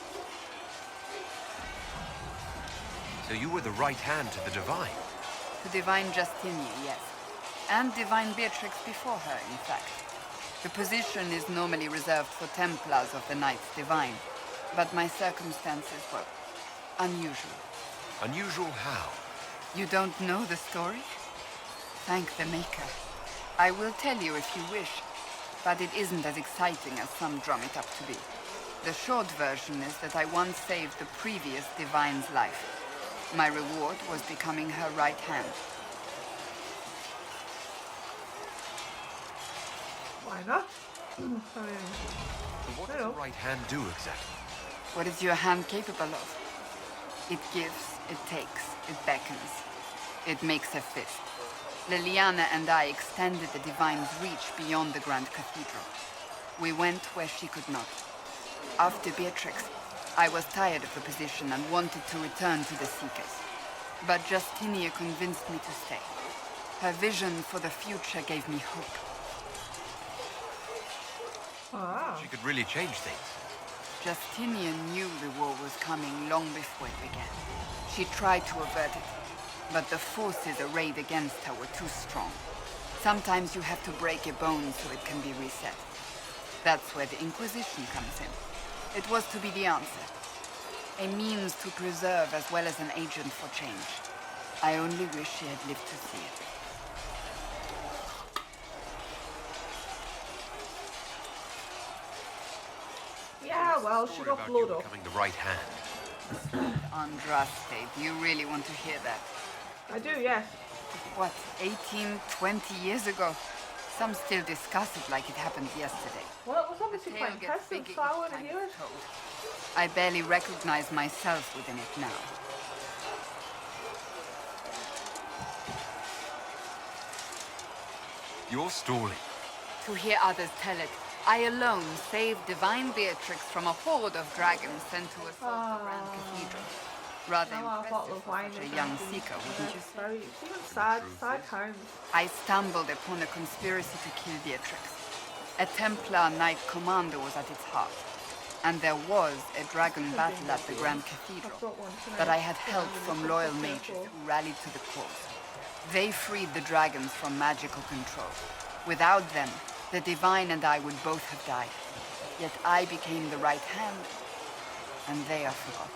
So you were the right hand to the divine? To Divine Justinia, yes. And Divine Beatrix before her, in fact. The position is normally reserved for Templars of the Knights Divine, but my circumstances were unusual. Unusual how? You don't know the story? Thank the Maker. I will tell you if you wish, but it isn't as exciting as some drum it up to be. The short version is that I once saved the previous Divine's life. My reward was becoming her right hand. Why not? What does the right hand do exactly? What is your hand capable of? It gives, it takes, it beckons. It makes a fist. Liliana and I extended the Divine's reach beyond the Grand Cathedral. We went where she could not. After Beatrix, I was tired of the position and wanted to return to the Seekers. But Justinia convinced me to stay. Her vision for the future gave me hope. Wow. She could really change things. Justinian knew the war was coming long before it began. She tried to avert it, but the forces arrayed against her were too strong. Sometimes you have to break a bone so it can be reset. That's where the Inquisition comes in. It was to be the answer. A means to preserve as well as an agent for change. I only wish she had lived to see it. Yeah, well, she got blood up. Becoming the right hand. Andraste, do you really want to hear that? I do, yes. What, 18, 20 years ago? Some still discuss it like it happened yesterday. Well, it was obviously quite impressive, so I want to hear it. I barely recognize myself within it now. Your story. To hear others tell it, I alone saved Divine Beatrix from a horde of dragons sent to assault the Grand Cathedral. Rather impressive for such a young seeker, wouldn't you say? It's even sad times. I stumbled upon a conspiracy to kill Beatrix. A Templar Knight Commander was at its heart. And there was a dragon battle at the Grand Cathedral. But I had help from loyal mages who rallied to the cause. They freed the dragons from magical control. Without them, the Divine and I would both have died. Yet I became the right hand, and they are forgotten.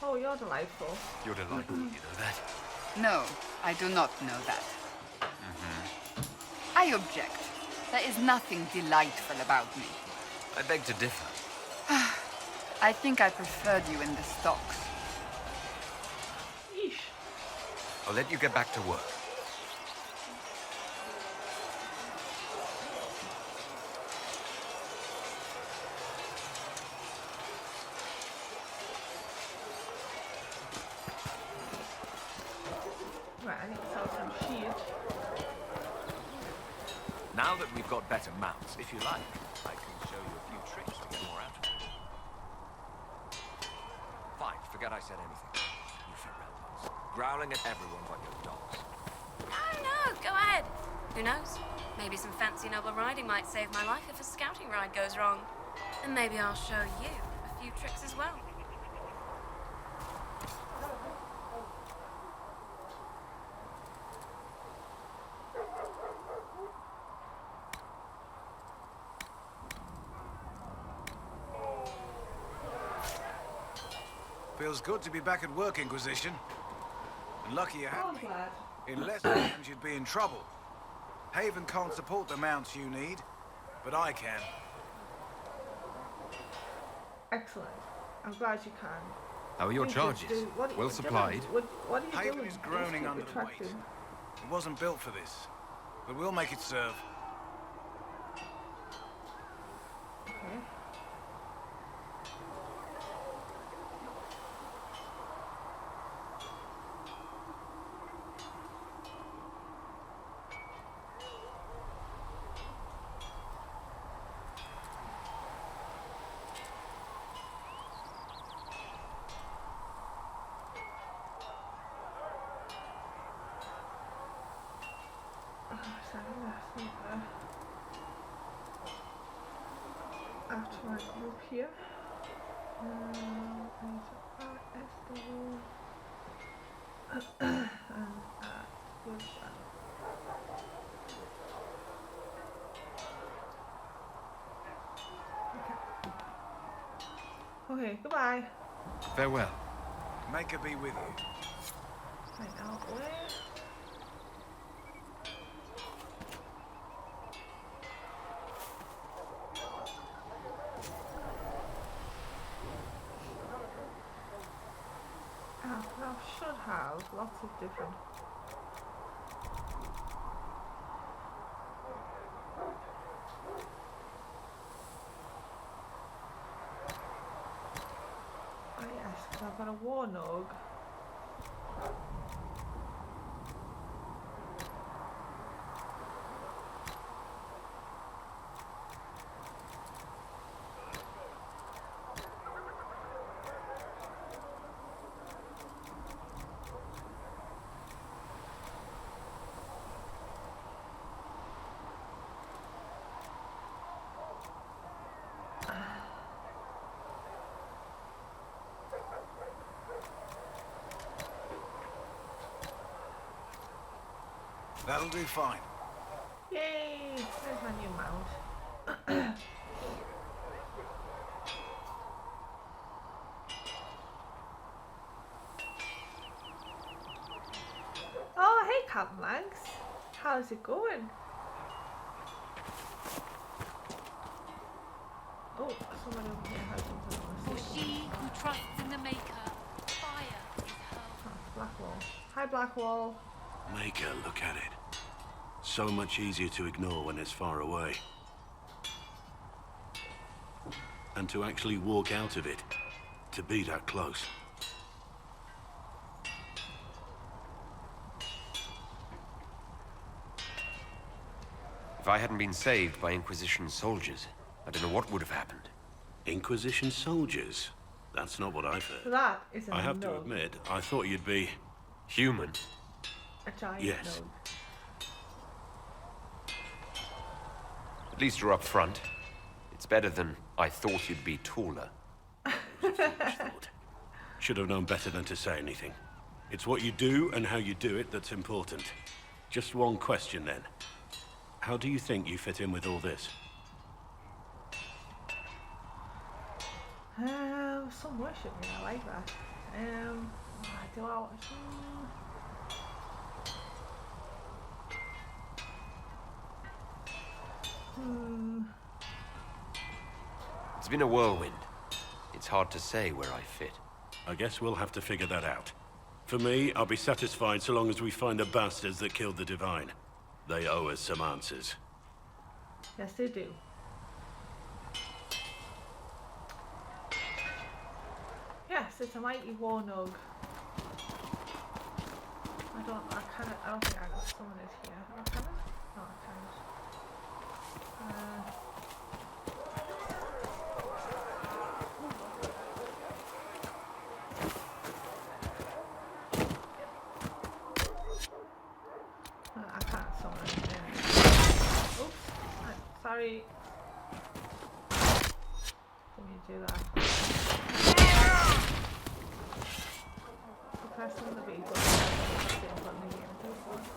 Oh, you're delightful. You're delightful, you know that? No, I do not know that. I object. There is nothing delightful about me. I beg to differ. I think I preferred you in the stocks. Yeesh. I'll let you get back to work. cheat. Now that we've got better mounts, if you like, I can show you a few tricks to get more out of it. Fine, forget I said anything. You Ferelmas, growling at everyone but your dogs. No, go ahead. Who knows? Maybe some fancy noble riding might save my life if a scouting ride goes wrong. And maybe I'll show you a few tricks as well. Feels good to be back at work, Inquisition. And lucky you had me. In less times, you'd be in trouble. Haven can't support the mounts you need, but I can. Excellent. I'm glad you can. How are your charges? Well supplied? What are you Haven doing? is groaning Just under the weight. retracting. It wasn't built for this, but we'll make it serve. Okay. After my group here. Okay, goodbye. Farewell. Make her be with you. Right now, where? Now should have lots of different. Oh yes, because I've got a warnog. That'll do fine. Yay! There's my new mount. Oh, hey, Captain Max. How's it going? Oh, someone over here has something on For the she who trusts in the Maker, fire is her. Blackwall. Hi, Blackwall. Maker, look at it. So much easier to ignore when it's far away. And to actually walk out of it, to be that close. If I hadn't been saved by Inquisition soldiers, I don't know what would have happened. Inquisition soldiers? That's not what I've heard. That is a I have no. to admit, I thought you'd be... Human? A giant Yes. node. At least you're up front. It's better than I thought you'd be taller. Should have known better than to say anything. It's what you do and how you do it that's important. Just one question then. How do you think you fit in with all this? Some worship me, I like that. Do I want It's been a whirlwind. It's hard to say where I fit. I guess we'll have to figure that out. For me, I'll be satisfied so long as we find the bastards that killed the Divine. They owe us some answers. Yes, they do. Yes, it's a mighty warnog. I don't think I Someone is here. Oh, can I? No, I can't. I can't summon anything. Oops. Sorry. Didn't mean to do that. Pressing the B button.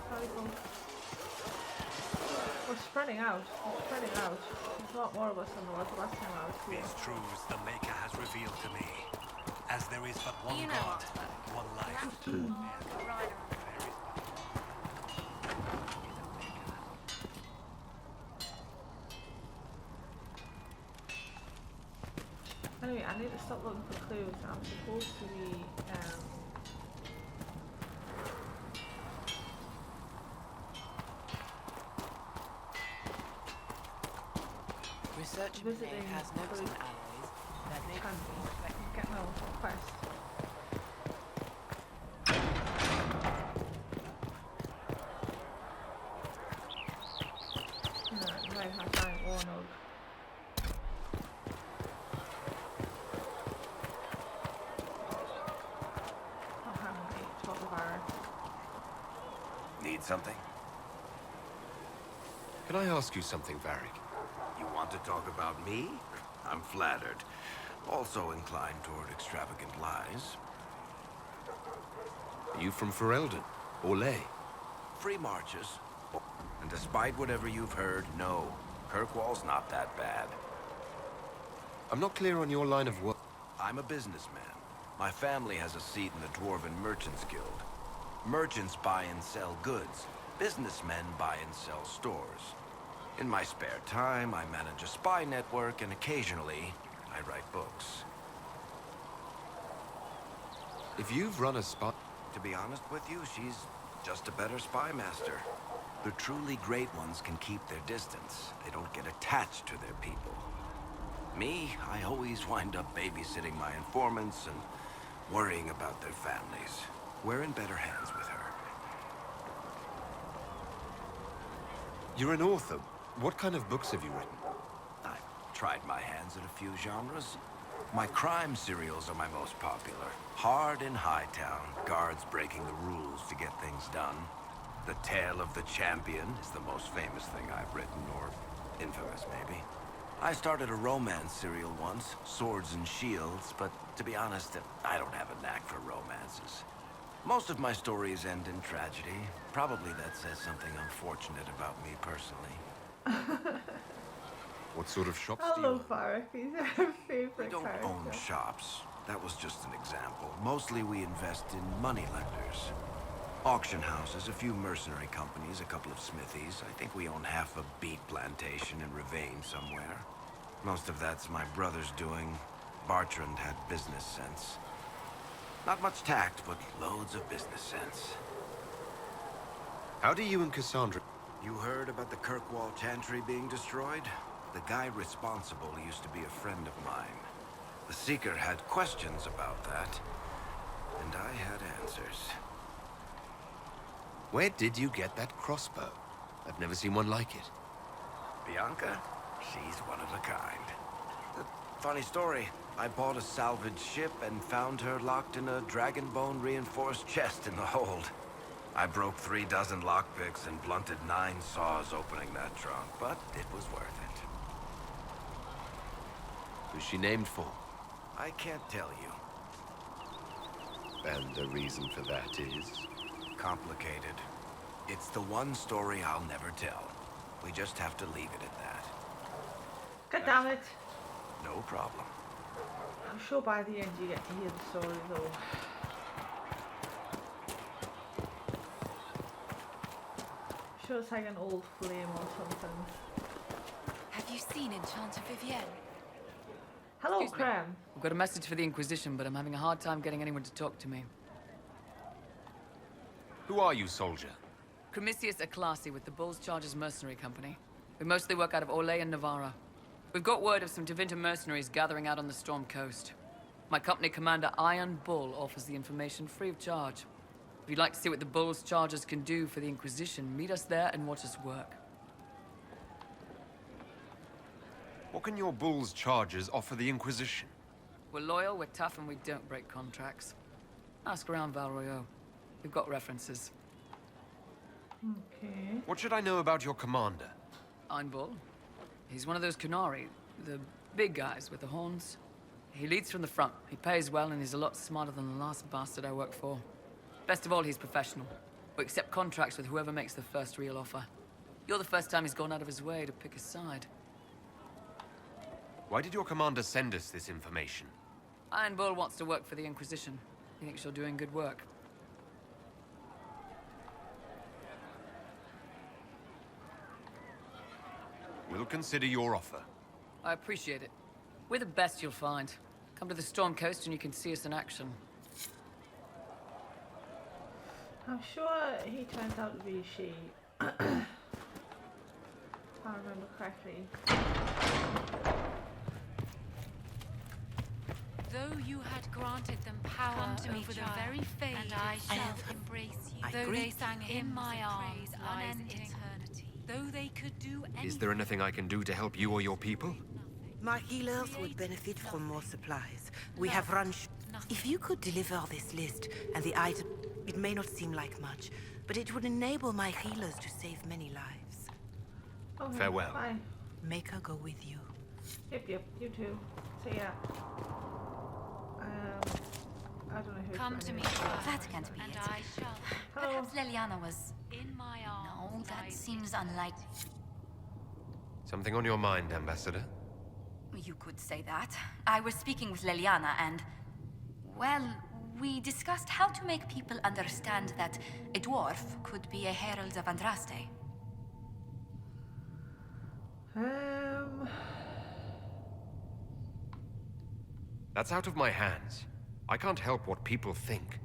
Sorry, folks. We're spreading out. There's a lot more of us than there was the last time I was here. These truths the Maker has revealed to me. As there is but one God, one life. Anyway, I need to stop looking for clues. I'm supposed to be Research visiting has notes and alloys that make get my own quest. No, right, I find Warnog. Need something? Can I ask you something, Varric? You want to talk about me? I'm flattered. Also inclined toward extravagant lies. Are you from Ferelden? Orlais? Free marches. And despite whatever you've heard, no. Kirkwall's not that bad. I'm not clear on your line of work. I'm a businessman. My family has a seat in the Dwarven Merchants Guild. Merchants buy and sell goods. Businessmen buy and sell stores. In my spare time, I manage a spy network, and occasionally, I write books. If you've run a spy... To be honest with you, she's just a better spy master. The truly great ones can keep their distance. They don't get attached to their people. Me, I always wind up babysitting my informants and worrying about their families. We're in better hands with her. You're an author. What kind of books have you written? I've tried my hands at a few genres. My crime serials are my most popular. Hard in Hightown, guards breaking the rules to get things done. The Tale of the Champion is the most famous thing I've written, or infamous maybe. I started a romance serial once, Swords and Shields, but to be honest, I don't have a knack for romances. Most of my stories end in tragedy. Probably that says something unfortunate about me personally. What sort of shops I do you love Varric. He's our favorite We don't character. own shops. That was just an example. Mostly we invest in moneylenders. Auction houses, a few mercenary companies, a couple of smithies. I think we own half a beet plantation in Ravane somewhere. Most of that's my brother's doing. Bartrand had business sense. Not much tact, but loads of business sense. How do you and Cassandra... You heard about the Kirkwall Chantry being destroyed? The guy responsible used to be a friend of mine. The Seeker had questions about that, and I had answers. Where did you get that crossbow? I've never seen one like it. Bianca? She's one of a kind. Funny story. I bought a salvaged ship and found her locked in a dragonbone reinforced chest in the hold. I broke 3 dozen lockpicks and blunted 9 saws opening that trunk, but it was worth it. Who's she named for? I can't tell you. And the reason for that is? Complicated. It's the one story I'll never tell. We just have to leave it at that. God damn it. No problem. I'm sure by the end you get to hear the story though. I'm sure it's like an old flame or something. Have you seen Enchanter Vivienne? Hello, Excuse me. Creme. I've got a message for the Inquisition, but I'm having a hard time getting anyone to talk to me. Who are you, soldier? Cremisius Aclasi with the Bulls Chargers Mercenary Company. We mostly work out of Orlais and Navarra. We've got word of some Tevinter mercenaries gathering out on the Storm Coast. My company commander, Iron Bull, offers the information free of charge. If you'd like to see what the Bull's Chargers can do for the Inquisition, meet us there and watch us work. What can your Bull's Chargers offer the Inquisition? We're loyal, we're tough, and we don't break contracts. Ask around Val Royeaux. We've got references. Okay. What should I know about your commander? Ein Bull. He's one of those Kunari, the big guys with the horns. He leads from the front. He pays well, and he's a lot smarter than the last bastard I worked for. Best of all, he's professional. We accept contracts with whoever makes the first real offer. You're the first time he's gone out of his way to pick a side. Why did your commander send us this information? Ein Bull wants to work for the Inquisition. He thinks you're doing good work. We'll consider your offer. I appreciate it. We're the best you'll find. Come to the Storm Coast and you can see us in action. I'm sure he turns out to be a she. If I remember correctly. Though you had granted them power to me, over the child, very fate, and I shall shall embrace you. I Though they greet sang you. hymns In my of arms praise lies unending, eternity. though they could do anything. Is there anything I can do to help you or your people? My healers would benefit from more supplies. We have run If you could deliver this list and the item, it may not seem like much, but it would enable my healers to save many lives. Okay, Farewell. Bye. Make her go with you. Yep, you too. See ya. I don't know who's Come to running me, it. child, That can't be and it. I shall. Perhaps Leliana was... In my arms. No, that seems unlikely. Something on your mind, Ambassador? You could say that. I was speaking with Leliana and... Well, we discussed how to make people understand that a dwarf could be a herald of Andraste. That's out of my hands. I can't help what people think.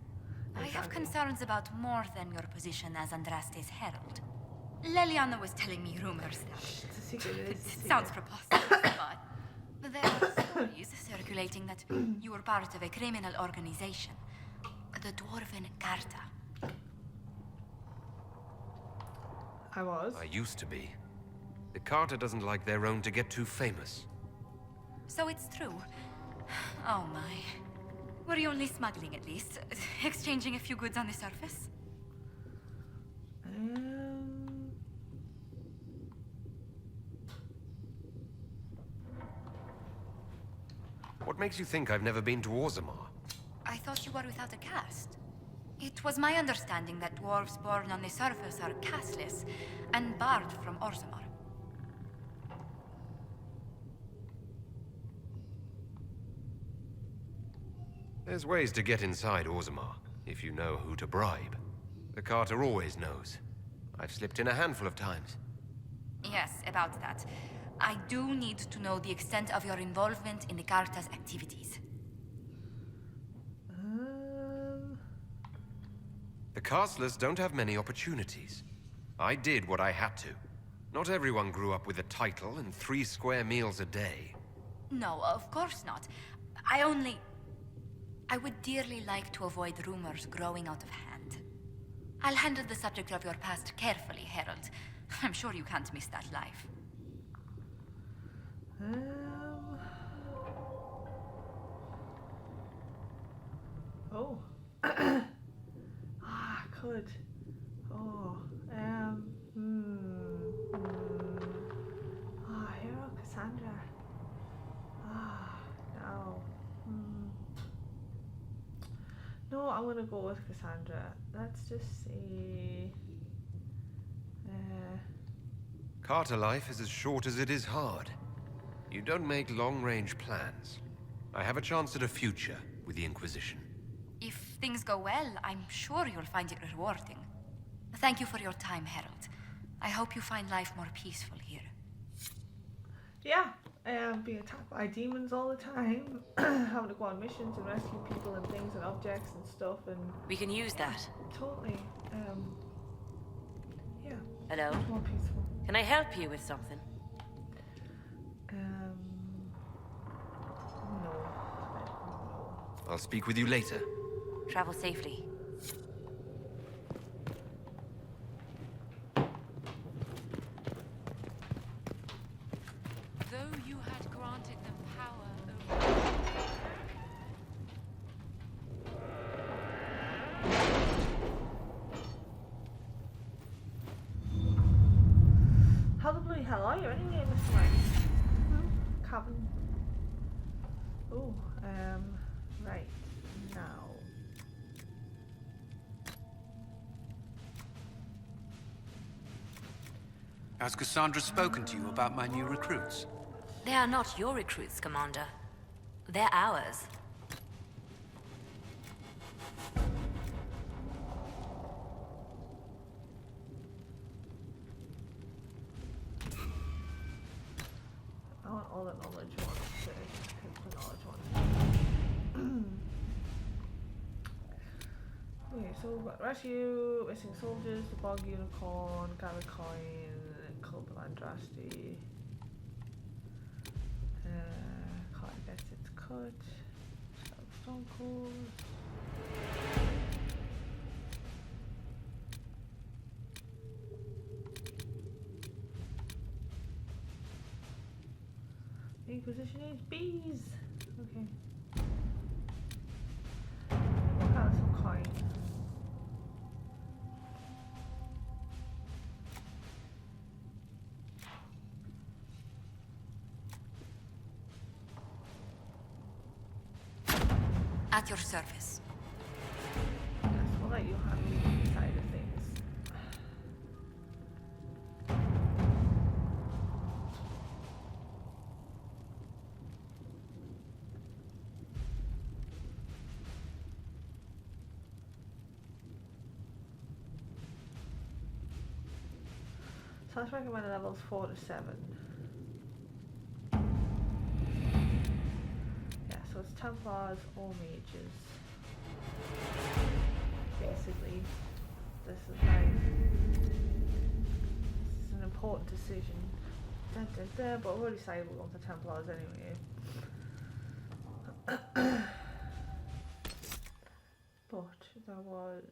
I have concerns about more than your position as Andraste's herald. Leliana was telling me rumors that... It sounds preposterous, but there are stories circulating that you were part of a criminal organization, the Dwarven Carta. I was. I used to be. The Carter doesn't like their own to get too famous. So it's true. Oh my. Were you only smuggling at least? Exchanging a few goods on the surface? What makes you think I've never been to Orzammar? I thought you were without a caste. It was my understanding that dwarves born on the surface are casteless and barred from Orzammar. There's ways to get inside Orzammar, if you know who to bribe. The Carter always knows. I've slipped in a handful of times. Yes, about that. I do need to know the extent of your involvement in the Carta's activities. The castless don't have many opportunities. I did what I had to. Not everyone grew up with a title and 3 square meals a day. No, of course not. I would dearly like to avoid rumors growing out of hand. I'll handle the subject of your past carefully, Herald. I'm sure you can't miss that life. Oh. I could. Oh. Hero Cassandra. No. No, I'm gonna go with Cassandra. Let's just see. Carter life is as short as it is hard. You don't make long-range plans. I have a chance at a future with the Inquisition. If things go well, I'm sure you'll find it rewarding. Thank you for your time, Herald. I hope you find life more peaceful here. Yeah, being attacked by demons all the time, having to go on missions and rescue people and things and objects and stuff, and We can use that. totally, yeah, Hello? much more peaceful. Can I help you with something? No. I'll speak with you later. Travel safely. fire anyway, Mr. Mike. Cabin. Oh, right, now. Has Cassandra spoken to you about my new recruits? They are not your recruits, Commander. They're ours. I want all the knowledge ones to pick the knowledge ones. Okay, so we've got rescue, missing soldiers, the bog unicorn, gather coin, Culberland Drasty. Can't get its cut. Stone cold. Inquisition needs bees. Okay. What else? Some coin. At your service. Yes, we'll let you handle the side of things. So let's recommend levels 4 to 7. Yeah, so it's Templars or Mages. Basically, this is an important decision. But I've already decided we're going for Templars anyway. But there was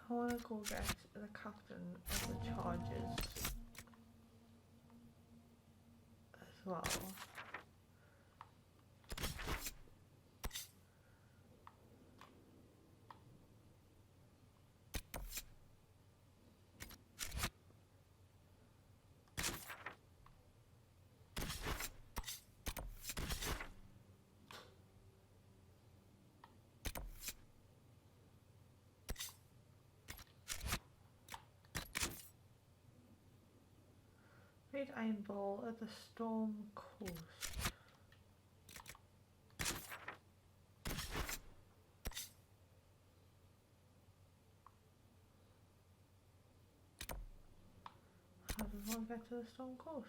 I want to go get the captain of the charges as well. Great Iron Ball at the Storm Coast. How does one get to the Storm Coast?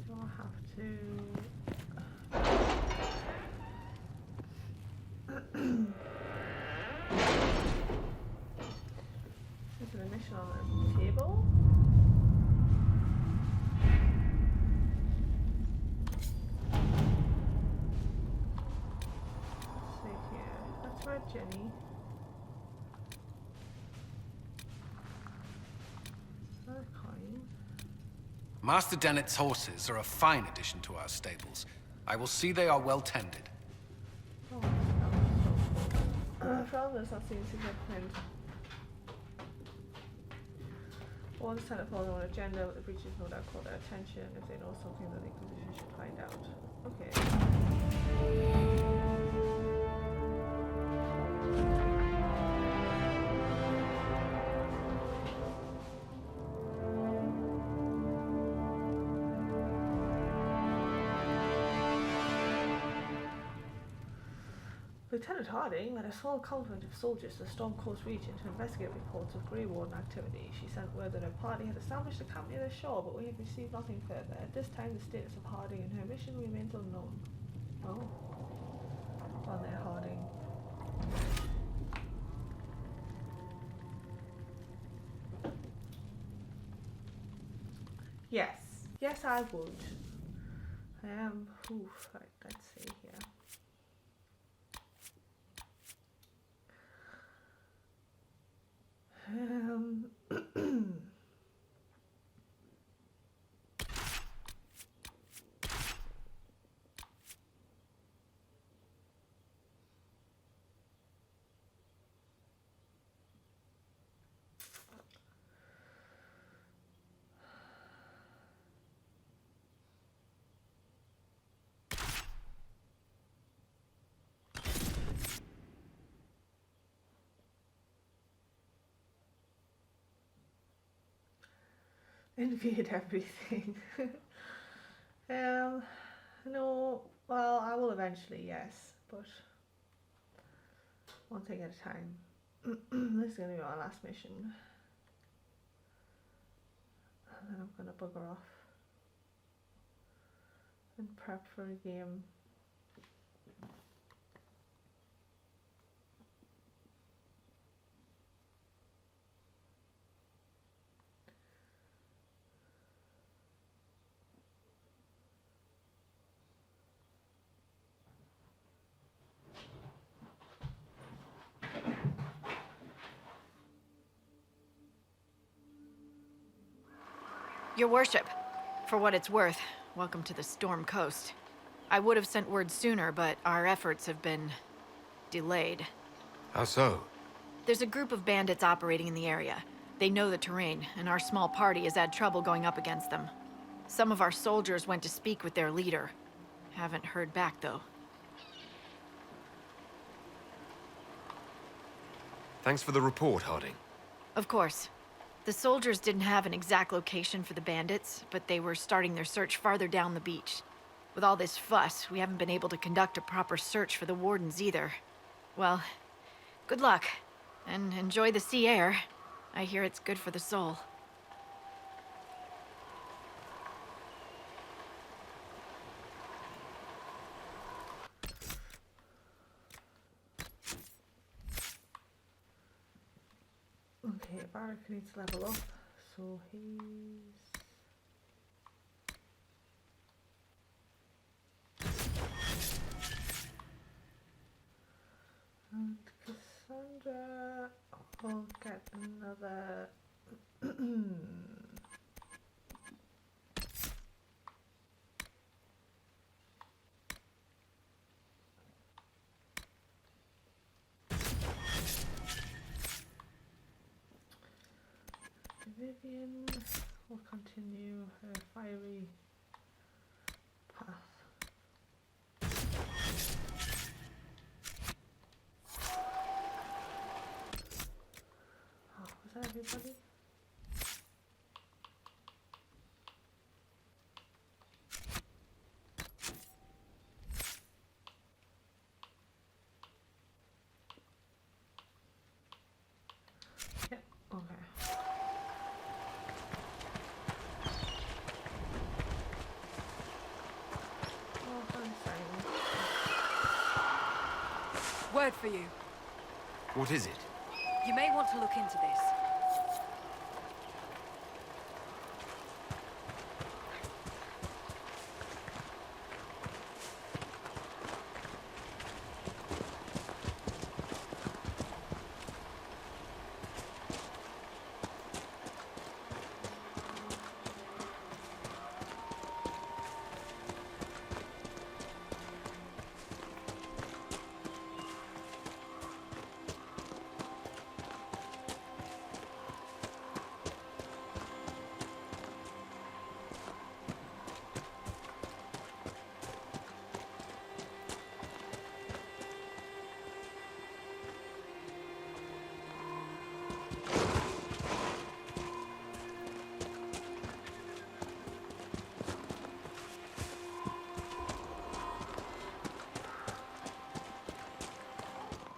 Do I have to is there a mission on the table? Let's see here. That's right, Jenny. Another coin. Master Dennett's horses are a fine addition to our stables. I will see they are well tended. Oh, Travelers not seeing significant. Once Senate follows on agenda, but the breaches no doubt caught their attention if they know something that the Inquisition should find out. Okay. Lieutenant Harding led a small convent of soldiers to the Storm Coast region to investigate reports of Grey Warden activity. She sent word that her party had established a camp near the shore, but we have received nothing further. At this time, the status of Harding and her mission remains unknown. Oh. On there, Harding. Yes. Yes, I would. Right, let's see here. Invade everything. No, well, I will eventually, yes, but one thing at a time. This is going to be my last mission. And then I'm going to bugger off and prep for a game. Your worship, for what it's worth, welcome to the Storm Coast. I would have sent word sooner, but our efforts have been delayed. How so? There's a group of bandits operating in the area. They know the terrain, and our small party has had trouble going up against them. Some of our soldiers went to speak with their leader. Haven't heard back, though. Thanks for the report, Harding. Of course. The soldiers didn't have an exact location for the bandits, but they were starting their search farther down the beach. With all this fuss, we haven't been able to conduct a proper search for the wardens either. Well, good luck, and enjoy the sea air. I hear it's good for the soul. Okay, Barak needs to level up, so he's... And Cassandra will get another... Vivian will continue her fiery path. Oh, was that everybody? Yep, okay. Word for you. What is it? You may want to look into this.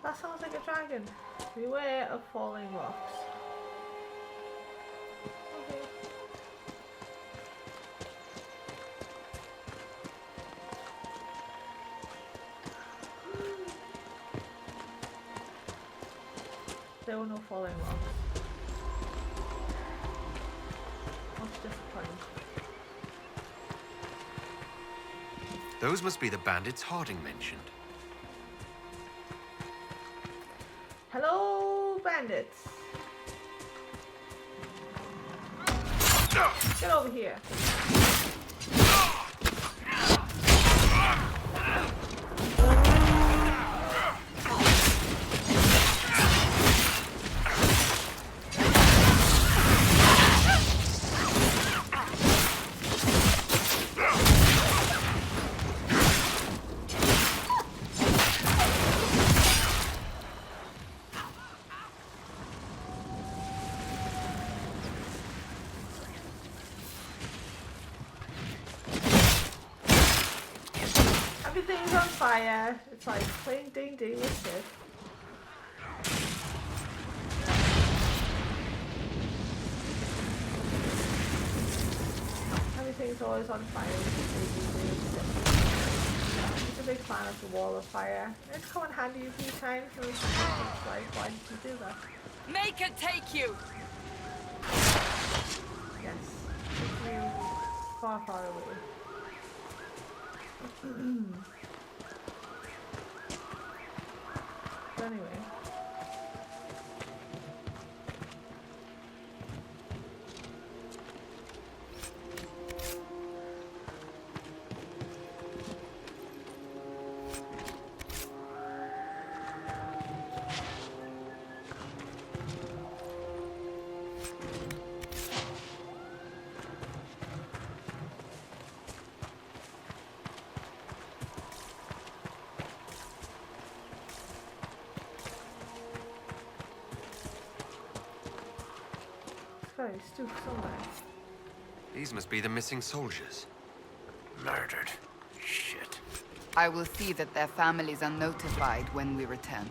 That sounds like a dragon. Beware of falling rocks. Okay. There were no falling rocks. What's disappointing? Those must be the bandits Harding mentioned. Hello, bandits. Get over here. Everything's on fire. It's like playing D&D with Sid. Everything's always on fire with D&D. He's a big fan of the wall of fire. It's come in handy a few times and it's like, why did you do that? Make it take you! Yes. Take you far, far away. But anyway. Very stooped somewhere. These must be the missing soldiers. Murdered. Shit. I will see that their families are notified when we return.